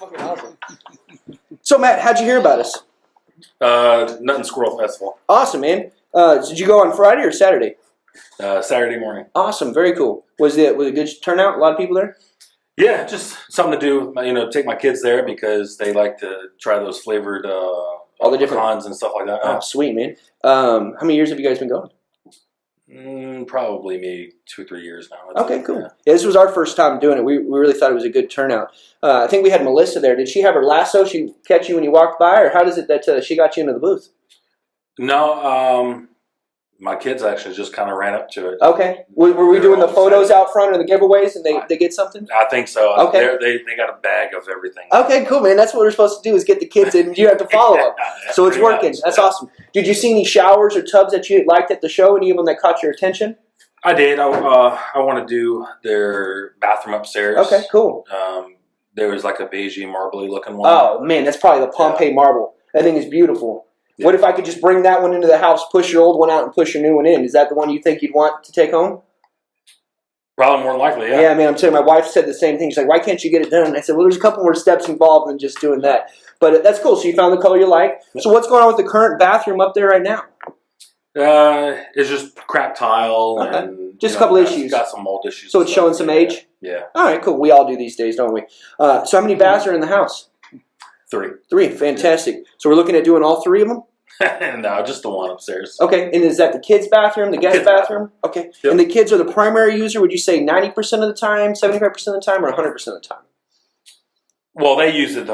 Fucking awesome. So, Matt, how'd you hear about us? Nuttin Squirrel Festival. Awesome, man. Did you go on Friday or Saturday? Saturday morning. Awesome, very cool. Was it a good turnout? A lot of people there? Yeah, just something to do. Take my kids there because they like to try those flavored All the different pecans and stuff like that. Oh, sweet, man. How many years have you guys been going? Probably maybe 2 or 3 years now. Okay, cool. Yeah, this was our first time doing it. We really thought it was a good turnout. I think we had Melissa there. Did she have her lasso? She catch you when you walked by, or how does it that she got you into the booth? No, my kids actually just kind of ran up to it. Okay. Were we doing the photos out front or the giveaways, and they get something? I think so. Okay. They got a bag of everything. Okay, cool, man. That's what we're supposed to do is get the kids in, and you have to follow up. So it's working. Much. That's awesome. Did you see any showers or tubs that you liked at the show? Any of them that caught your attention? I did. I want to do their bathroom upstairs. Okay, cool. There was like a beigey, marbly looking one. Oh, man, that's probably the Pompeii marble. That thing is beautiful. Yeah. What if I could just bring that one into the house, push your old one out, and push your new one in? Is that the one you think you'd want to take home? Probably more than likely, yeah. Yeah, man, I'm telling you, my wife said the same thing. She's like, why can't you get it done? And I said, well, there's a couple more steps involved than just doing that. But that's cool. So you found the color you like. So what's going on with the current bathroom up there right now? It's just cracked tile Okay. and Just a couple issues. Got some mold issues. So it's showing some age? Yeah. All right, cool. We all do these days, don't we? So how many baths are in the house? 3. 3. Fantastic. So we're looking at doing all 3 of them? No, just the one upstairs. Okay. And is that the kids' bathroom, the guest Kids' bathroom? Okay. Yep. And the kids are the primary user, would you say 90% of the time, 75% of the time, or 100% of the time? Well, they use it.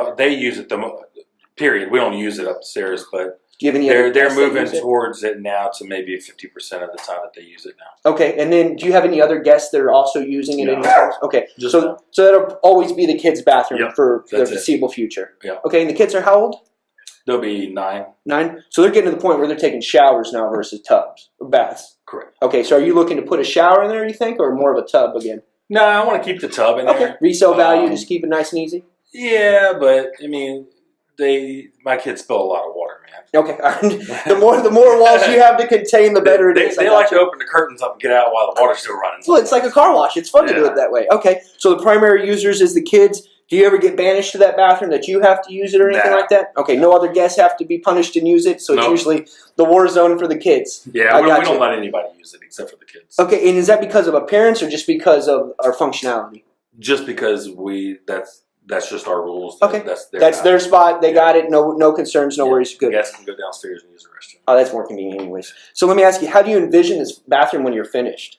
Period. We don't use it upstairs, but Do you have any other they're guests that moving use it? towards it now to maybe 50% of the time that they use it now. Okay. And then do you have any other guests that are also using it No. in your house? Okay. Just So no. that'll always be the kids' bathroom Yep, for the that's it. foreseeable future. Yeah. Okay. And the kids are how old? There'll be 9. 9? So they're getting to the point where they're taking showers now versus tubs or baths. Correct. Okay, so are you looking to put a shower in there, you think, or more of a tub again? No, I want to keep the tub in Okay. there. Resale value, just keep it nice and easy? Yeah, but I mean, my kids spill a lot of water, man. Okay. the more walls you have to contain, the better it is. They like to open the curtains up and get out while the water's still running. Well, it's like a car wash. It's fun to do Yeah. it that way. Okay, so the primary users is the kids. Do you ever get banished to that bathroom that you have to use it or anything Nah. like that? Okay, no other guests have to be punished and use it, so it's Nope. usually the war zone for the kids. Yeah, I we gotcha. don't let anybody use it except for the kids. Okay, and is that because of appearance or just because of our functionality? Just because that's just our rules. Okay. That's Their spot. They got it. No concerns, no Yeah. worries. Good. Guests can go downstairs and use the restroom. Oh, that's more convenient anyways. So let me ask you, how do you envision this bathroom when you're finished?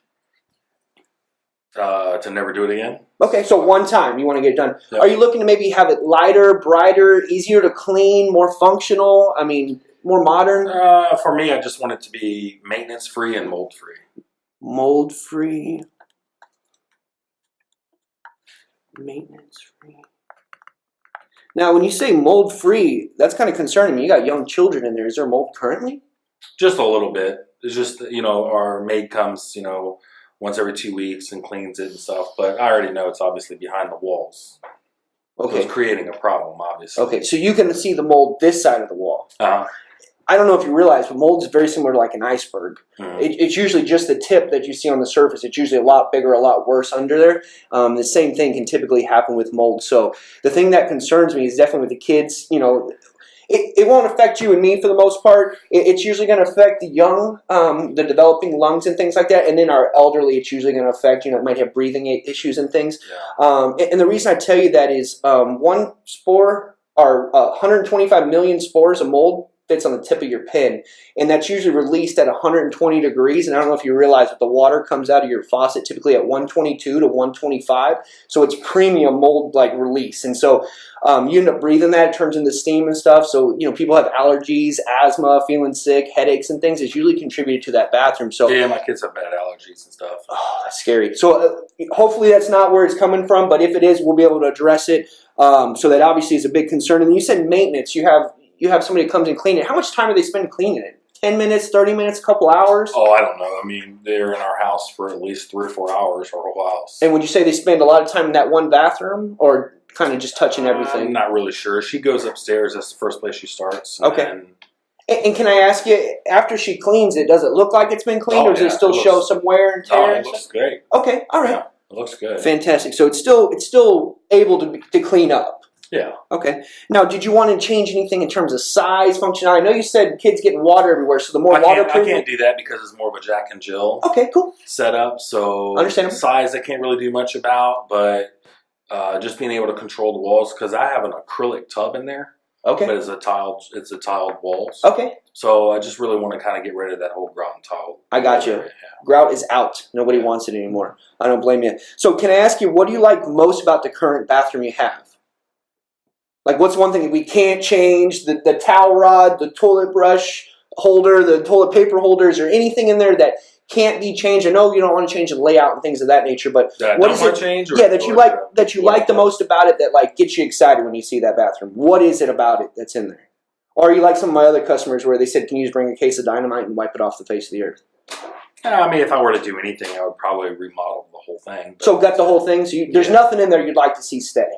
To never do it again. Okay, so one time you want to get it done. Yep. Are you looking to maybe have it lighter, brighter, easier to clean, more functional? I mean, more modern? For me, I just want it to be maintenance free and mold free. Mold free. Maintenance free. Now, when you say mold free, that's kind of concerning me. You got young children in there. Is there mold currently? Just a little bit. It's just our maid comes once every 2 weeks and cleans it and stuff. But I already know it's obviously behind the walls. So Okay. it's creating a problem, obviously. Okay, so you can see the mold this side of the wall. I don't know if you realize, but mold is very similar to like an iceberg. It's usually just the tip that you see on the surface. It's usually a lot bigger, a lot worse under there. The same thing can typically happen with mold. So the thing that concerns me is definitely with the kids. It won't affect you and me for the most part. It's usually going to affect the young, the developing lungs and things like that. And then our elderly, it's usually going to affect, might have breathing issues and things. Yeah. And the reason I tell you that is one spore or 125 million spores of mold fits on the tip of your pen, and that's usually released at 120 degrees. And I don't know if you realize that the water comes out of your faucet typically at 122 to 125, so it's premium mold like release. And so you end up breathing that, it turns into steam and stuff. So people have allergies, asthma, feeling sick, headaches and things. It's usually contributed to that bathroom. So Yeah, my kids have bad allergies and stuff. oh, that's scary. So hopefully that's not where it's coming from, but if it is, we'll be able to address it. So that obviously is a big concern. And you said maintenance. You have somebody that comes and clean it. How much time do they spend cleaning it? 10 minutes, 30 minutes, a couple hours? Oh, I don't know. I mean, they're in our house for at least 3 or 4 hours, our whole house. And would you say they spend a lot of time in that one bathroom, or kind of just touching I'm everything? not really sure. She goes upstairs. That's the first place she starts. Okay. And And can I ask you, after she cleans it, does it look like it's been cleaned, or does it still show some wear and tear? Oh, and it looks stuff? great. Okay, all right. Yeah, it looks good. Fantastic. So it's still able to clean up. Yeah. Okay. Now, did you want to change anything in terms of size, functionality? I know you said kids getting water everywhere, so the more waterproof. I can't do that because it's more of a Jack and Jill. Okay, cool. Setup. So Understandable. size I can't really do much about, but just being able to control the walls because I have an acrylic tub in there. Okay. But it's a tiled walls. Okay. So I just really want to kind of get rid of that whole grout and tile. I got you. Yeah. Grout is out. Nobody wants it anymore. I don't blame you. So can I ask you, what do you like most about the current bathroom you have? Like, what's one thing that we can't change? The towel rod, the toilet brush holder, the toilet paper holders, or anything in there that can't be changed? I know you don't want to change the layout and things of that nature, but what is it? Change that you like the most about it that like gets you excited when you see that bathroom? What is it about it that's in there? Or are you like some of my other customers where they said, "Can you just bring a case of dynamite and wipe it off the face of the earth"? I mean, if I were to do anything, I would probably remodel the whole thing. So got the whole thing. So there's nothing in there you'd like to see stay.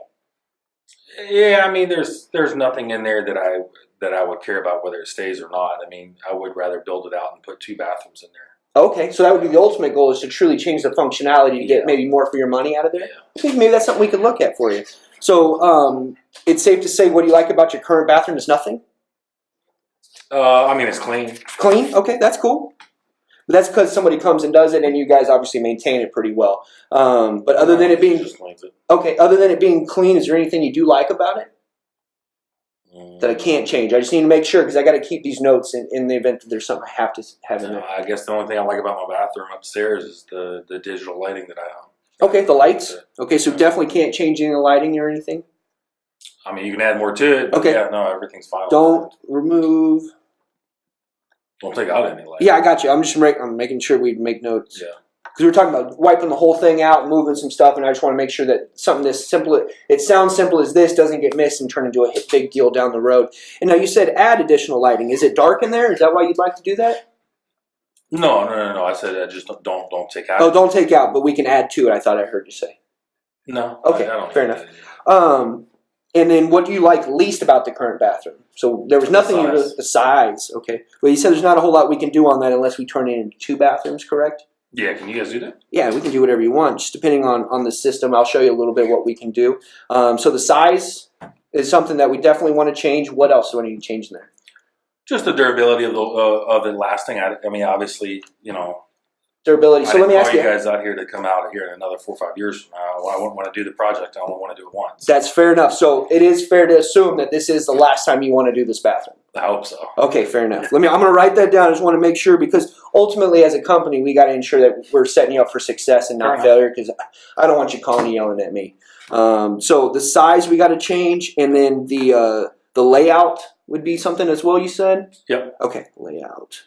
Yeah, I mean, there's nothing in there that I would care about whether it stays or not. I mean, I would rather build it out and put 2 bathrooms in there. Okay, so that would be the ultimate goal, is to truly change the functionality to get maybe more for your money out of there. Yeah. Maybe that's something we could look at for you. So it's safe to say what do you like about your current bathroom is nothing? I mean, it's clean. Clean? Okay, that's cool. But that's because somebody comes and does it, and you guys obviously maintain it pretty well. But other than it being other than it being clean, is there anything you do like about it that I can't change? I just need to make sure because I got to keep these notes in the event that there's something I have to have in there. I guess the only thing I like about my bathroom upstairs is the digital lighting that I own. Okay, the lights. Okay, so definitely can't change any of the lighting or anything. I mean, you can add more to it. But okay, yeah, no, everything's fine. Don't remove. Don't take out any light. Yeah, I got you. I'm making sure we make notes. Yeah. Because we're talking about wiping the whole thing out, moving some stuff, and I just want to make sure that something this simple, it sounds simple as this, doesn't get missed and turn into a big deal down the road. And now you said add additional lighting. Is it dark in there? Is that why you'd like to do that? No. I said just don't take out. Oh, don't take out, but we can add to it. I thought I heard you say. No. Okay, fair enough. And then what do you like least about the current bathroom? So there was nothing you really, the size. Okay. Well, you said there's not a whole lot we can do on that unless we turn it into 2 bathrooms, correct? Yeah, can you guys do that? Yeah, we can do whatever you want, just depending on the system. I'll show you a little bit what we can do. So the size is something that we definitely want to change. What else do I need to change in there? Just the durability of it lasting. I mean, obviously, durability. So let me ask you guys out here to come out here in another 4 or 5 years from now. I wouldn't want to do the project. I only want to do it once. That's fair enough. So it is fair to assume that this is the last time you want to do this bathroom. I hope so. Okay, fair enough. I'm going to write that down. I just want to make sure because ultimately, as a company, we got to ensure that we're setting you up for success and not failure. Because I don't want you calling and yelling at me. So the size we got to change, and then the layout would be something as well. You said. Yep. Okay, layout.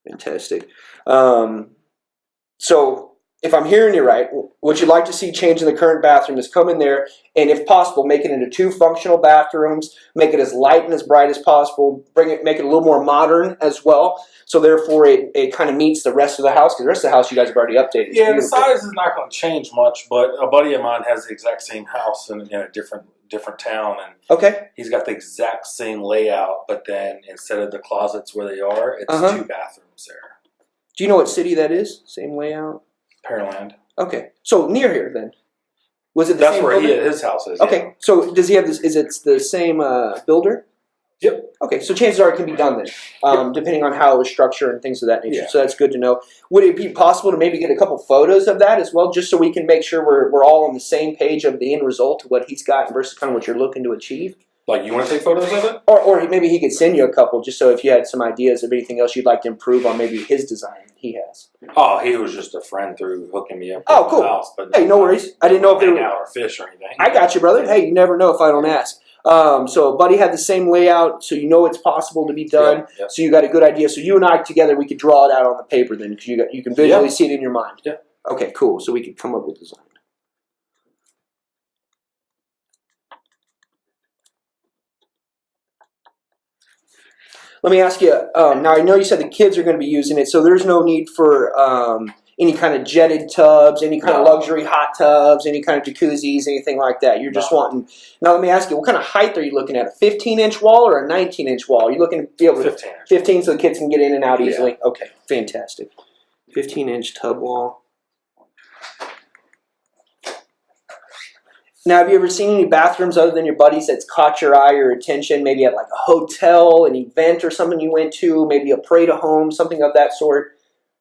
Fantastic. So if I'm hearing you right, what you'd like to see change in the current bathroom is come in there and, if possible, make it into 2 functional bathrooms, make it as light and as bright as possible, make it a little more modern as well. So therefore, it kind of meets the rest of the house because the rest of the house you guys have already updated. Yeah, the size is not going to change much, but a buddy of mine has the exact same house in a different town, and he's got the exact same layout, but then instead of the closets where they are, it's 2 bathrooms there. Do you know what city that is? Same layout? Pearland. Okay. So near here then. Was it the That's same where builder? his house is. Okay. Yeah. So does he have this, is it the same builder? Yep. Okay. So chances are it can be done then, depending on how it was structured and things of that nature. Yeah. So that's good to know. Would it be possible to maybe get a couple photos of that as well, just so we can make sure we're all on the same page of the end result of what he's got versus kind of what you're looking to achieve? Like, you want to take photos of it? Or maybe he could send you a couple, just so if you had some ideas of anything else you'd like to improve on maybe his design he has. Oh, he was just a friend through hooking me up with cool. the house. But hey, no worries. I didn't know if they were out or fish or anything. I got you, brother. Hey, you never know if I don't ask. So Buddy had the same layout, so you know it's possible to be done. Yep. So you got a good idea. So you and I together, we could draw it out on the paper then, because you can visually see it in your mind. Yeah. Okay, cool. So we could come up with design. Let me ask you, now I know you said the kids are going to be using it, so there's no need for any kind of jetted tubs, any kind of luxury hot tubs, any kind of jacuzzis, anything like that. You're just wanting... Now let me ask you, what kind of height are you looking at? A 15-inch wall or a 19-inch wall? Are you looking to be able to... 15. 15 so the kids can get in and out easily? Yeah. Okay, fantastic. 15-inch tub wall. Now, have you ever seen any bathrooms other than your buddies that's caught your eye or attention? Maybe at like a hotel, an event or something you went to, maybe a parade of home, something of that sort.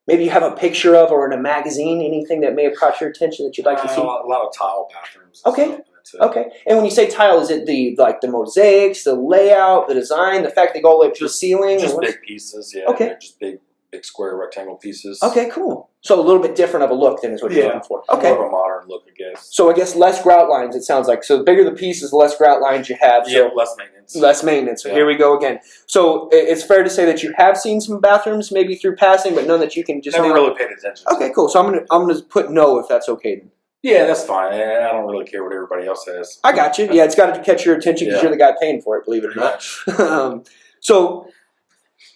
Maybe you have a picture of or in a magazine, anything that may have caught your attention that you'd like to see? A lot of tile bathrooms. Okay. Okay. And when you say tile, is it the mosaics, the layout, the design, the fact they go all the way up to the ceiling? Just big pieces, yeah. Okay. Just big square rectangle pieces. Okay, cool. So a little bit different of a look than is what you're looking for. Okay. More of a modern look, I guess. So I guess less grout lines, it sounds like. So the bigger the pieces, the less grout lines you have. So less maintenance. Less maintenance. So here we go again. So it's fair to say that you have seen some bathrooms maybe through passing, but none that you can just... Never really paid attention to. Okay, cool. So I'm gonna put no if that's okay then. Yeah, that's fine. I don't really care what everybody else says. I got you. Yeah, it's got to catch your attention because you're the guy paying for it, believe it or not.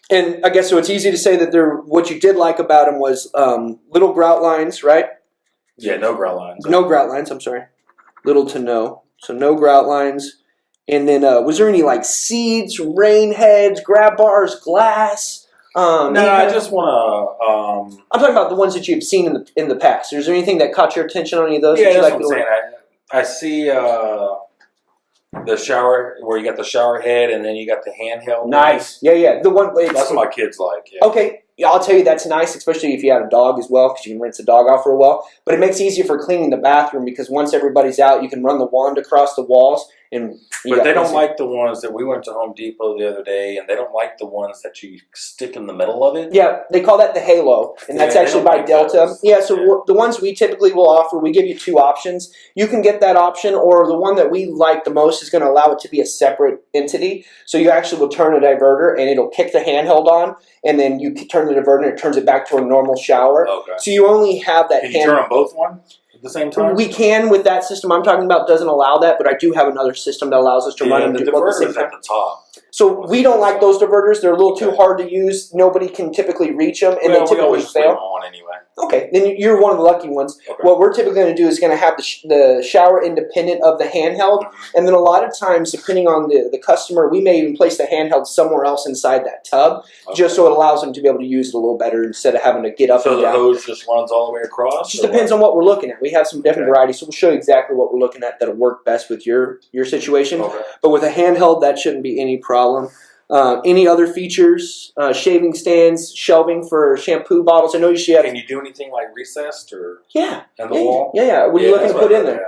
And I guess so it's easy to say that what you did like about them was little grout lines, right? Yeah, no grout lines. No grout lines, I'm sorry. Little to no. So no grout lines. And then was there any like seeds, rain heads, grab bars, glass? No, I just want to... I'm talking about the ones that you've seen in the past. Is there anything that caught your attention on any of those? Yeah, that's what I'm saying. I see the shower, where you got the shower head and then you got the handheld. Nice. Yeah. The one. That's what my kids like. Yeah. Okay. Yeah, I'll tell you that's nice, especially if you had a dog as well, because you can rinse the dog off for a while. But it makes it easier for cleaning the bathroom because once everybody's out, you can run the wand across the walls. But they don't like the ones that we went to Home Depot the other day, and they don't like the ones that you stick in the middle of it. Yeah, they call that the Halo, and that's actually by Delta. Yeah, so the ones we typically will offer, we give you two options. You can get that option, or the one that we like the most is going to allow it to be a separate entity. So you actually will turn a diverter, and it'll kick the handheld on, and then you turn the diverter, and it turns it back to a normal shower. Okay. So you only have that. Can you turn on both ones at the same time? We can with that system I'm talking about. Doesn't allow that, but I do have another system that allows us to run the diverter is at the top. So we don't like those diverters. They're a little too hard to use. Nobody can typically reach them, and they typically fail. On anyway. Okay, then you're one of the lucky ones. Okay. What we're typically going to do is going to have the shower independent of the handheld, and then a lot of times, depending on the customer, we may even place the handheld somewhere else inside that tub, just so it allows them to be able to use it a little better instead of having to get up and down. So the hose just runs all the way across? It just depends on what we're looking at. We have some different varieties, so we'll show you exactly what we're looking at that'll work best with your situation. Okay. But with a handheld, that shouldn't be any problem. Any other features? Shaving stands, shelving for shampoo bottles. I know you should have. Can you do anything like recessed or? Yeah. In the wall? Yeah. What are you looking to put in there?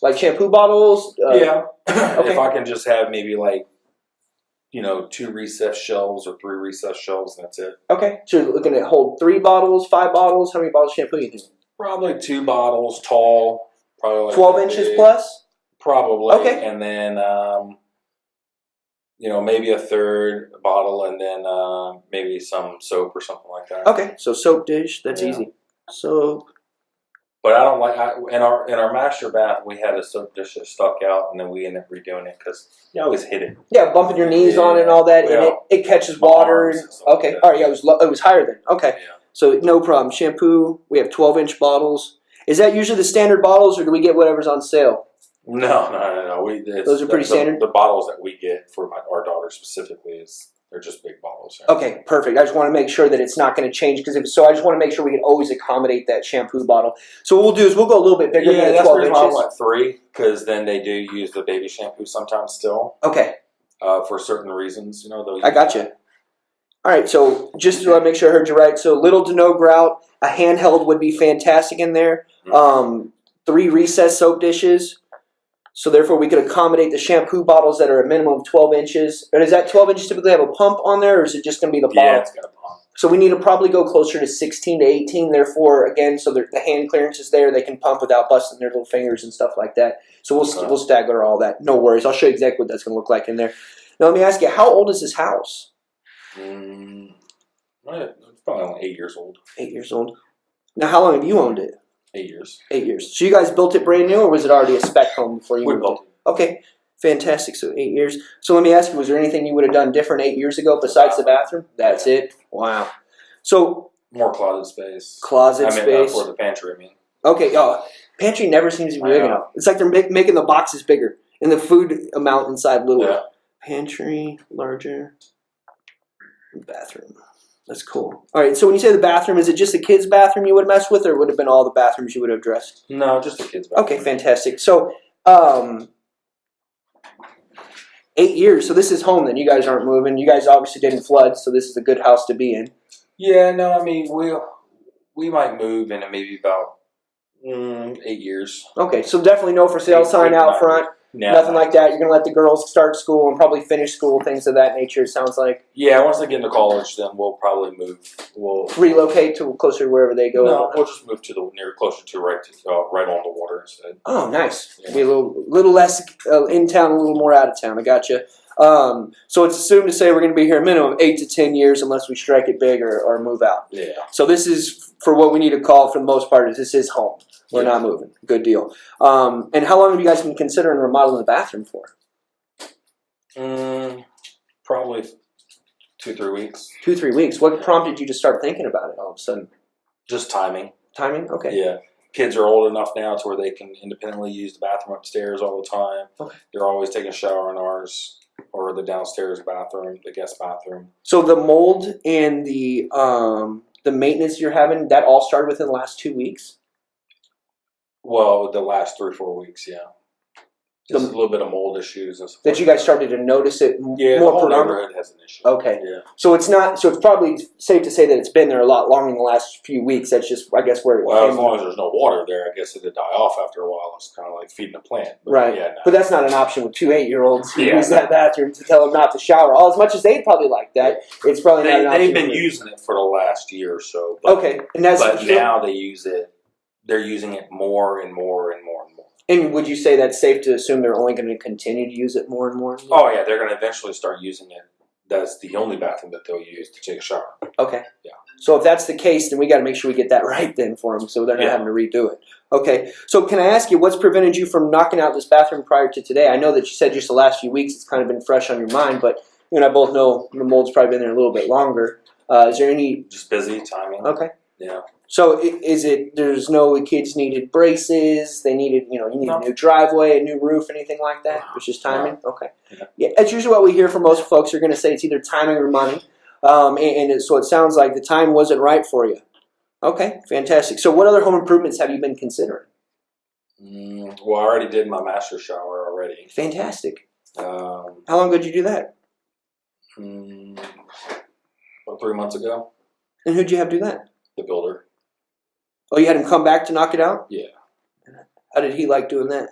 Like shampoo bottles? Yeah. Okay. If I can just have maybe like, 2 recessed shelves or 3 recessed shelves, and that's it. Okay. So you're looking at hold 3 bottles, 5 bottles. How many bottles of shampoo you think? Probably 2 bottles, tall. Probably like 12 inches plus. Probably. Okay. And then. Maybe a third bottle, and then maybe some soap or something like that. Okay, so soap dish, that's easy. Soap. But I don't like in our master bath. We had a soap dish that stuck out, and then we ended up redoing it because you always hit it. Yeah, bumping your knees on it and all that, and it catches water. Okay, all right. Yeah, it was higher then. Okay, so no problem. Shampoo. We have 12-inch bottles. Is that usually the standard bottles, or do we get whatever's on sale? No. Those are pretty standard? The bottles that we get for our daughter specifically they're just big bottles. Yeah. Okay, perfect. I just want to make sure that it's not going to change I just want to make sure we can always accommodate that shampoo bottle. So what we'll do is we'll go a little bit bigger than 12 inches. I want 3 because then they do use the baby shampoo sometimes still. Okay. For certain reasons, I got you. All right, so just to make sure I heard you right, so little to no grout, a handheld would be fantastic in there. 3 recessed soap dishes. So therefore, we could accommodate the shampoo bottles that are a minimum of 12 inches. And does that 12 inches typically have a pump on there, or is it just going to be the bottle? Yeah, it's got a pump. So we need to probably go closer to 16 to 18. Therefore, again, so the hand clearance is there. They can pump without busting their little fingers and stuff like that. So we'll stagger all that. No worries. I'll show you exactly what that's going to look like in there. Now, let me ask you, how old is this house? It's probably only 8 years old. 8 years old. Now, how long have you owned it? 8 years. 8 years. So you guys built it brand new, or was it already a spec home before you moved built it? Okay, fantastic. So 8 years. So let me ask you, was there anything you would have done different 8 years ago besides the bathroom? That's it. Wow. So more closet space. Space for the pantry. Okay. Pantry never seems to be big enough. It's like they're making the boxes bigger and the food amount inside little. Yeah. Pantry larger. Bathroom. That's cool. All right, so when you say the bathroom, is it just the kids' bathroom you would mess with, or would it have been all the bathrooms you would have addressed? No, just the kids' bathroom. Okay, fantastic. So 8 years. So this is home. Then you guys aren't moving. You guys obviously didn't flood, so this is a good house to be in. Yeah. No. I mean, we might move in maybe about 8 years. Okay. So definitely no for sale sign out front. No, nothing like that. You're going to let the girls start school and probably finish school, things of that nature, it sounds like. Yeah, once they get into college, then we'll probably move. We'll relocate to closer to wherever they go. No, we'll just move to closer to right on the water instead. Oh, nice. Yeah. Be a little less in town, a little more out of town. I gotcha. So it's assumed to say we're going to be here a minimum of 8 to 10 years unless we strike it big or move out. Yeah. So this is, for what we need to call for the most part, is this is home. We're not moving. Good deal. And how long have you guys been considering remodeling the bathroom for? Probably 2-3 weeks. 2-3 weeks. What prompted you to start thinking about it all of a sudden? Just timing. Timing? Okay. Yeah. Kids are old enough now to where they can independently use the bathroom upstairs all the time. Okay. They're always taking a shower in ours or the downstairs bathroom, the guest bathroom. So the mold and the maintenance you're having, that all started within the last 2 weeks? Well, the last 3 or 4 weeks, yeah. Just a little bit of mold issues and stuff. That you guys started to notice it more. Yeah, the whole neighborhood has an issue. Okay. Yeah. So it's not. So it's probably safe to say that it's been there a lot longer in the last few weeks. That's just, I guess, where it Well, came as long as there's no water there, I guess it'd die off after a while. It's kind of like feeding a plant. But right. Yeah, no. But that's not an option with 2 8-year-olds who use that bathroom to tell them not to shower. All as much as they'd probably like that, it's probably not an option. They've been using it for the last year or so. But, okay. And that's but now they use it. They're using it more and more and more and more. And would you say that's safe to assume they're only going to continue to use it more and more? Oh, yeah. They're going to eventually start using it. That's the only bathroom that they'll use to take a shower. Okay. Yeah. So if that's the case, then we got to make sure we get that right then for them so they're not having to redo it. Okay. So can I ask you, what's prevented you from knocking out this bathroom prior to today? I know that you said just the last few weeks it's kind of been fresh on your mind, but you and I both know the mold's probably been there a little bit longer. Is there any... Just busy timing. Okay. Yeah. So is it, there's no, the kids needed braces, they needed, you need a new driveway, a new roof, anything like that? It's just timing? No. Okay. Yeah, that's usually what we hear from most folks. They're going to say it's either timing or money. So it sounds like the time wasn't right for you. Okay, fantastic. So what other home improvements have you been considering? Well, I already did my master shower already. Fantastic. How long ago did you do that? About 3 months ago. And who'd you have do that? The builder. Oh, you had him come back to knock it out? Yeah. How did he like doing that?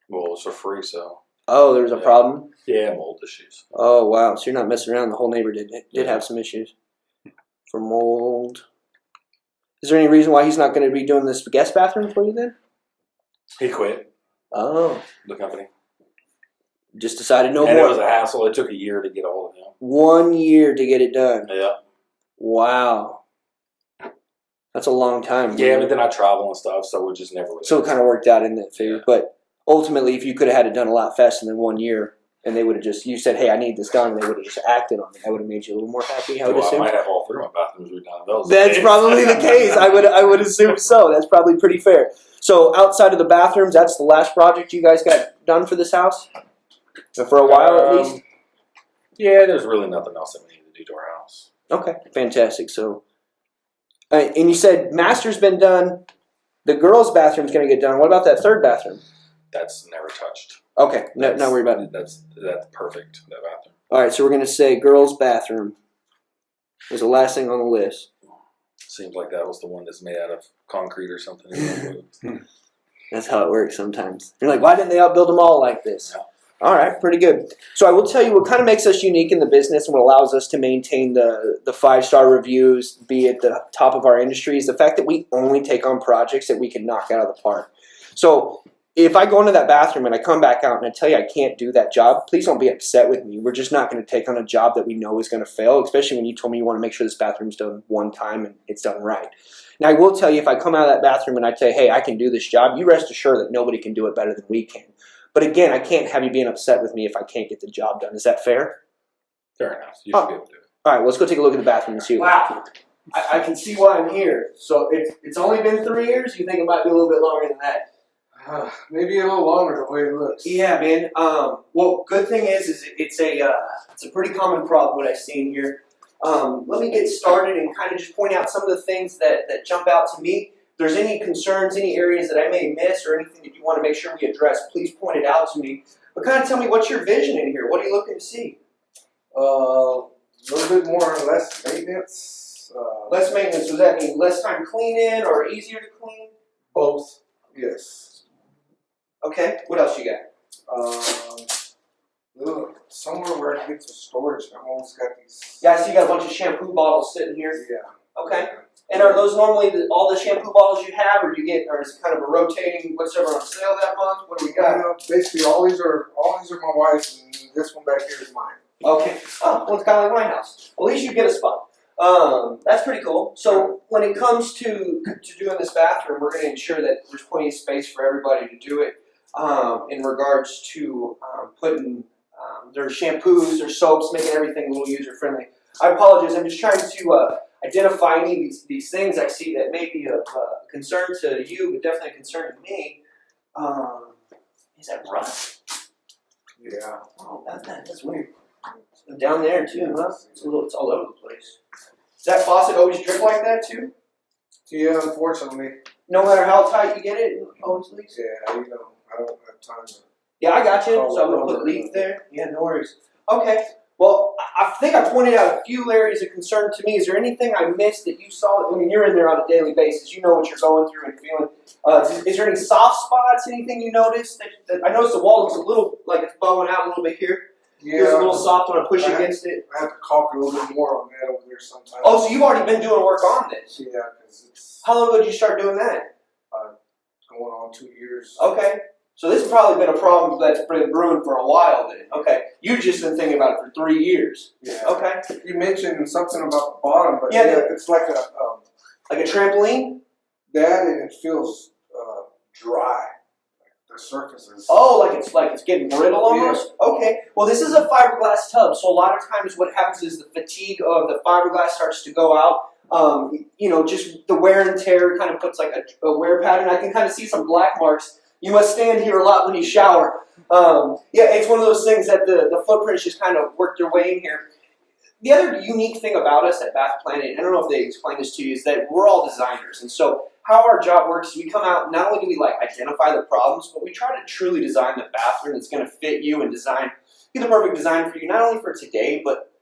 Well, it was for free, so. Oh, there was a problem? Yeah, mold issues. Oh, wow. So you're not messing around. The whole neighborhood did have some issues for mold. Is there any reason why he's not going to be doing this guest bathroom for you then? He quit. Oh. The company. Just decided no more. And it was a hassle. It took a year to get a hold of him. 1 year to get it done. Yeah. Wow. That's a long time. Yeah, but then I travel and stuff, so we just never really. So it kind of worked out in that figure. Yeah. But ultimately, if you could have had it done a lot faster than 1 year, and they would have just, you said, hey, I need this done, and they would have just acted on it, that would have made you a little more happy, I would assume. I might have all 3 of my bathrooms redone. That's probably the case. I would assume so. That's probably pretty fair. So outside of the bathrooms, that's the last project you guys got done for this house? For a while, at least? Yeah, there's really nothing else that we need to do to our house. Okay, fantastic. So, and you said master's been done. The girls' bathroom's going to get done. What about that third bathroom? That's never touched. Okay, not worry about it. That's perfect, that bathroom. All right, so we're going to say girls' bathroom was the last thing on the list. Seems like that was the one that's made out of concrete or something. That's how it works sometimes. You're like, why didn't they outbuild them all like this? Yeah. All right, pretty good. So I will tell you what kind of makes us unique in the business and what allows us to maintain the 5-star reviews, be at the top of our industry, is the fact that we only take on projects that we can knock out of the park. So if I go into that bathroom and I come back out and I tell you I can't do that job, please don't be upset with me. We're just not going to take on a job that we know is going to fail, especially when you told me you want to make sure this bathroom's done one time and it's done right. Now, I will tell you, if I come out of that bathroom and I tell you, hey, I can do this job, you rest assured that nobody can do it better than we can. But again, I can't have you being upset with me if I can't get the job done. Is that fair? Fair enough. You should be able to do it. All right, well, let's go take a look at the bathroom and see. Wow. I can see why I'm here. So it's only been 3 years? You think it might be a little bit longer than that? Maybe a little longer the way it looks. Yeah, man. Well, good thing is it's a pretty common problem what I've seen here. Let me get started and kind of just point out some of the things that jump out to me. there's any concerns, any areas that I may miss, or anything that you want to make sure we address, please point it out to me. But kind of tell me, what's your vision in here? What are you looking to see? A little bit more or less maintenance. Less maintenance, does that mean less time cleaning or easier to clean? Both, yes. Okay, what else you got? Somewhere where I can get some storage. I've almost got these. Yeah, I see you got a bunch of shampoo bottles sitting here. Yeah. Okay. Yeah. And are those normally all the shampoo bottles you have, or is it kind of a rotating whatever on sale that month? What do we got? Basically, all these are my wife's, and this one back here is mine. Okay. Oh, well, it's kind of like my house. At least you get a spot. That's pretty cool. So when it comes to doing this bathroom, we're going to ensure that there's plenty of space for everybody to do it. In regards to putting their shampoos, their soaps, making everything a little user friendly. I apologize. I'm just trying to identify any of these things I see that may be of concern to you, but definitely a concern to me. Is that rust? Yeah. Oh, that's weird. Down there too, huh? It's all over the place. Does that faucet always drip like that too? Yeah, unfortunately. No matter how tight you get it, it always leaks? Yeah, I don't have time to. Yeah, I got you. So I'm going to put leak there. Yeah, no worries. Okay. Well, I think I pointed out a few areas of concern to me. Is there anything I missed that you saw? I mean, you're in there on a daily basis. You know what you're going through and feeling. Is there any soft spots? Anything you noticed? That I noticed the wall looks a little like it's bowing out a little bit here. Yeah. Feels a little soft when I push against it. I have to caulk a little bit more on that over there sometimes. Oh, so you've already been doing work on this? Yeah, because it's. How long ago did you start doing that? Going on 2 years. Okay. So this has probably been a problem that's been brewing for a while then. Okay. You've just been thinking about it for 3 years. Yeah. Okay. You mentioned something about the bottom, but yeah it's like a trampoline? that, and it feels dry. Like the surfaces. Oh, like it's getting brittle almost? Yeah. Okay. Well, this is a fiberglass tub, so a lot of times what happens is the fatigue of the fiberglass starts to go out. Just the wear and tear kind of puts like a wear pattern. I can kind of see some black marks. You must stand here a lot when you shower. It's one of those things that the footprints just kind of work their way in here. The other unique thing about us at Bath Planet, I don't know if they explained this to you, is that we're all designers. And so how our job works is we come out, not only do we identify the problems, but we try to truly design the bathroom that's going to fit you and be the perfect design for you, not only for today, but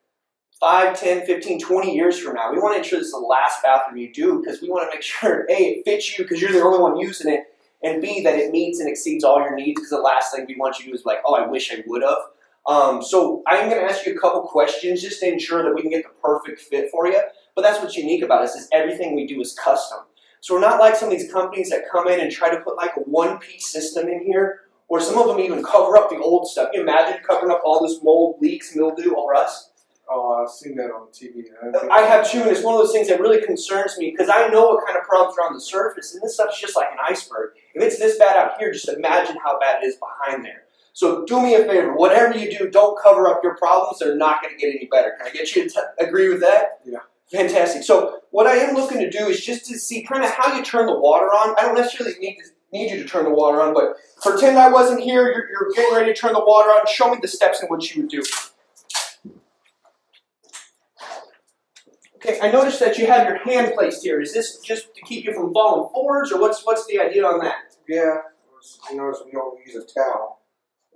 5, 10, 15, 20 years from now. We want to ensure this is the last bathroom you do because we want to make sure, A, it fits you because you're the only one using it, and B, that it meets and exceeds all your needs because the last thing we want you to do is oh, I wish I would have. So I'm going to ask you a couple questions just to ensure that we can get the perfect fit for you. But that's what's unique about us is everything we do is custom. So we're not like some of these companies that come in and try to put a one-piece system in here, or some of them even cover up the old stuff. Can you imagine covering up all this mold, leaks, mildew, or rust? Oh, I've seen that on TV. I have too, and it's one of those things that really concerns me because I know what kind of problems are on the surface, and this stuff's just like an iceberg. If it's this bad out here, just imagine how bad it is behind there. So do me a favor, whatever you do, don't cover up your problems. They're not going to get any better. Can I get you to agree with that? Yeah. Fantastic. So what I am looking to do is just to see kind of how you turn the water on. I don't necessarily need you to turn the water on, but pretend I wasn't here. You're getting ready to turn the water on. Show me the steps in which you would do. Okay, I noticed that you have your hand placed here. Is this just to keep you from falling forwards, or what's the idea on that? Yeah, you notice we don't use a towel,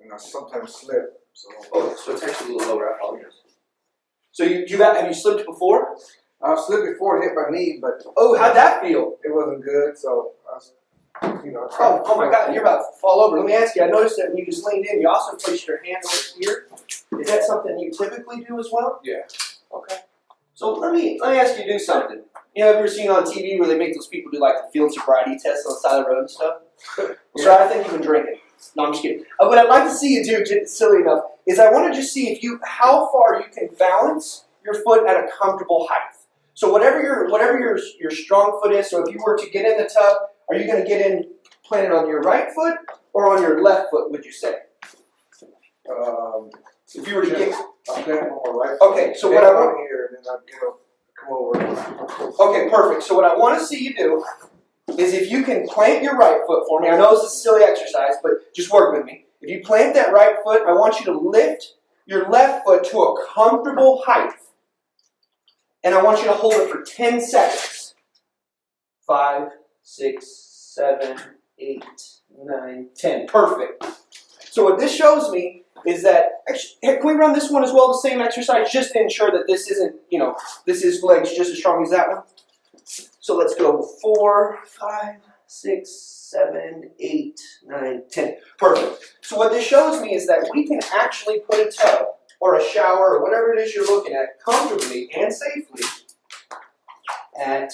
and I sometimes slip. So it's actually a little lower. I apologize. So have you slipped before? I've slipped before and hit my knee, but how'd that feel? It wasn't good. So I was, Oh my God, you're about to fall over. Let me ask you. I noticed that when you just leaned in, you also placed your hand over here. Is that something you typically do as well? Yeah. Okay. So let me ask you to do something. Have you ever seen on TV where they make those people do the field sobriety tests on the side of the road and stuff? So I think you've been drinking. No, I'm just kidding. What I'd like to see you do, just silly enough, is I want to just see how far you can balance your foot at a comfortable height. So whatever your strong foot is. So if you were to get in the tub, are you going to get in planted on your right foot or on your left foot? Would you say? If you were to get. Okay, so what I want here, and then I'd come over. Okay, perfect. So what I want to see you do is if you can plant your right foot for me. I know this is a silly exercise, but just work with me. If you plant that right foot, I want you to lift your left foot to a comfortable height. And I want you to hold it for 10 seconds. 5, 6, 7, 8, 9, 10. Perfect. So what this shows me is that, actually, can we run this one as well, the same exercise, just to ensure that this isn't, this is legs just as strong as that one? So let's go 4, 5, 6, 7, 8, 9, 10. Perfect. So what this shows me is that we can actually put a tub or a shower or whatever it is you're looking at comfortably and safely at,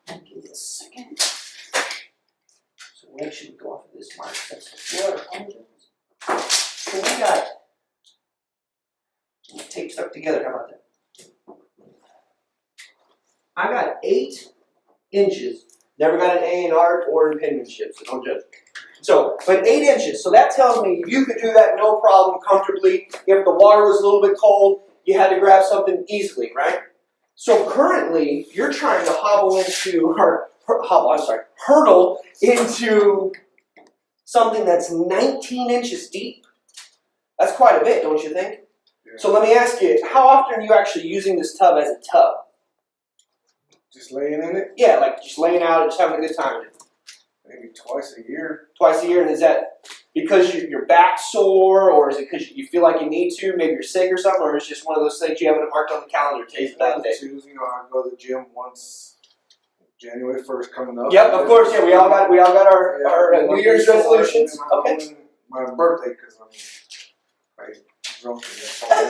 give me a second. So we should go off of this mark. That's the floor. So we got tape stuck together. How about that? I got 8 inches. Never got an A in art or in penmanship, so don't judge me. So, but 8 inches. So that tells me you could do that no problem comfortably. If the water was a little bit cold, you had to grab something easily, right? So currently, you're trying to hurdle into something that's 19 inches deep. That's quite a bit, don't you think? Yeah. So let me ask you, how often are you actually using this tub as a tub? Just laying in it? Yeah, like just laying out and just having a good time in it. Maybe twice a year. Twice a year, and is that because your back's sore, or is it because you feel like you need to? Maybe you're sick or something, or it's just one of those things you have it marked on the calendar. Take that day. I go to the gym once. January 1st coming up. Yep, of course. Yeah, we all got our New Year's resolutions. Okay. My birthday because I drunk.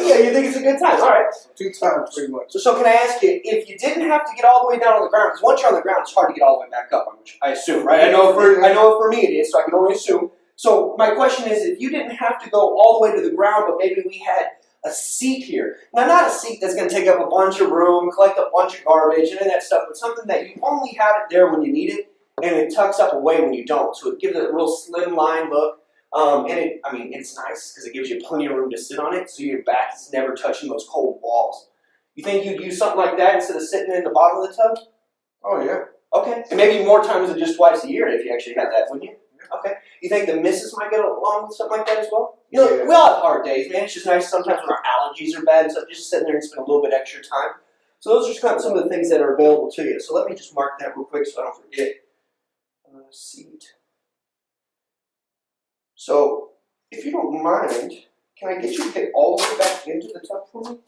Yeah, you think it's a good time. All right. 2 times pretty much. So can I ask you, if you didn't have to get all the way down on the ground, because once you're on the ground, it's hard to get all the way back up. I assume, right? I know for me it is, so I can only assume. So my question is, if you didn't have to go all the way to the ground, but maybe we had a seat here. Now, not a seat that's going to take up a bunch of room, collect a bunch of garbage, and that stuff, but something that you only have it there when you need it, and it tucks up away when you don't. So it gives it a real slim line look. And it's nice because it gives you plenty of room to sit on it, so your back is never touching those cold walls. You think you'd use something like that instead of sitting in the bottom of the tub? Oh, yeah. Okay. And maybe more times than just twice a year if you actually had that, wouldn't you? Okay. You think the missus might get along with something like that as well? You know, yeah. We all have hard days, man. It's just nice sometimes when our allergies are bad and stuff, just sitting there and spend a little bit extra time. So those are just kind of some of the things that are available to you. So let me just mark that real quick so I don't forget. Seat. So, if you don't mind, can I get you to get all the way back into the tub for me?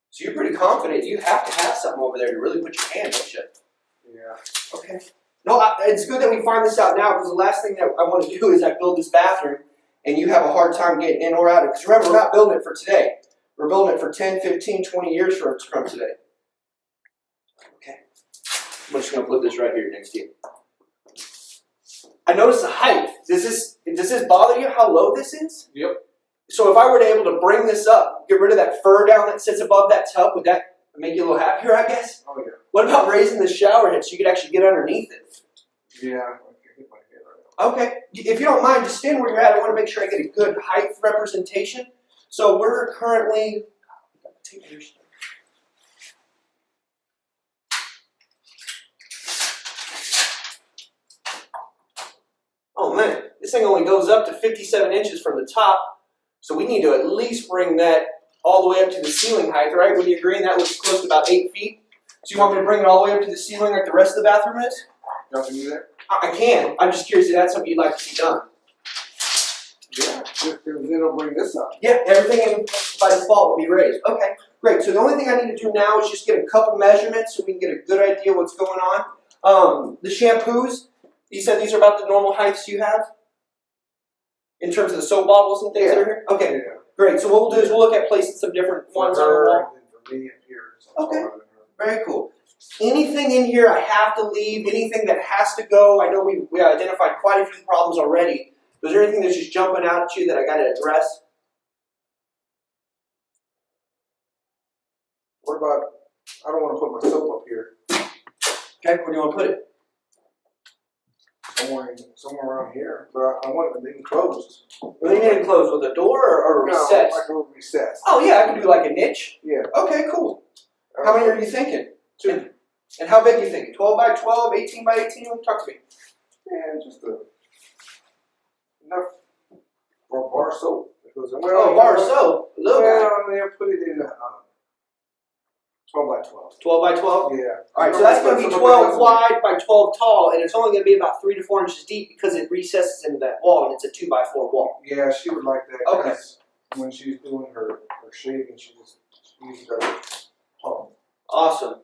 So you're pretty confident you have to have something over there to really put your hand, don't you? Yeah. Okay. No, it's good that we find this out now, because the last thing that I want to do is I build this bathroom and you have a hard time getting in or out of it. Because remember, we're not building it for today. We're building it for 10, 15, 20 years from today. Okay. I'm just going to put this right here next to you. I noticed the height. Does this bother you how low this is? Yep. So if I were to able to bring this up, get rid of that fur down that sits above that tub, would that make you a little happier, I guess? Oh, yeah. What about raising the shower head so you could actually get underneath it? Yeah, I can hit my head right now. Okay. If you don't mind, just stand where you're at. I want to make sure I get a good height representation. So we're currently... Oh man, this thing only goes up to 57 inches from the top. So we need to at least bring that all the way up to the ceiling height, right? Would you agree? And that was close to about 8 feet. So you want me to bring it all the way up to the ceiling like the rest of the bathroom is? Y'all can do that? I can. I'm just curious if that's something you'd like to see done. Yeah, then they'll bring this up. Yeah, everything by default will be raised. Okay, great. So the only thing I need to do now is just get a couple measurements so we can get a good idea what's going on. The shampoos, you said these are about the normal heights you have? In terms of the soap bottles and things that are here? Okay, Yeah. great. So what we'll do is we'll look at placing some different ones on the wall. And for me up here. Okay. Very cool. Anything in here I have to leave, anything that has to go, I know we identified quite a few problems already. Was there anything that's just jumping out at you that I got to address? What about, I don't want to put my soap up here. Okay, where do you want to put it? Somewhere around here. But I want it enclosed. Well, you need it closed with a door or a recess? No, like a recess. Oh yeah, I could do like a niche. Yeah. Okay, cool. How many are you thinking? 2. And how big are you thinking? 12 by 12, 18 by 18? Talk to me. Yeah, just enough for a bar soap. goes in. Oh, bar of soap. Little guy. Well, they'll put it in 12 by 12. 12 by 12? Yeah. All right, so that's going to be 12 wide by 12 tall, and it's only going to be about 3 to 4 inches deep because it recesses into that wall, and it's a 2 by 4 wall. Yeah, she would like that. Okay. When she's doing her shaving, she just uses her palm. Awesome.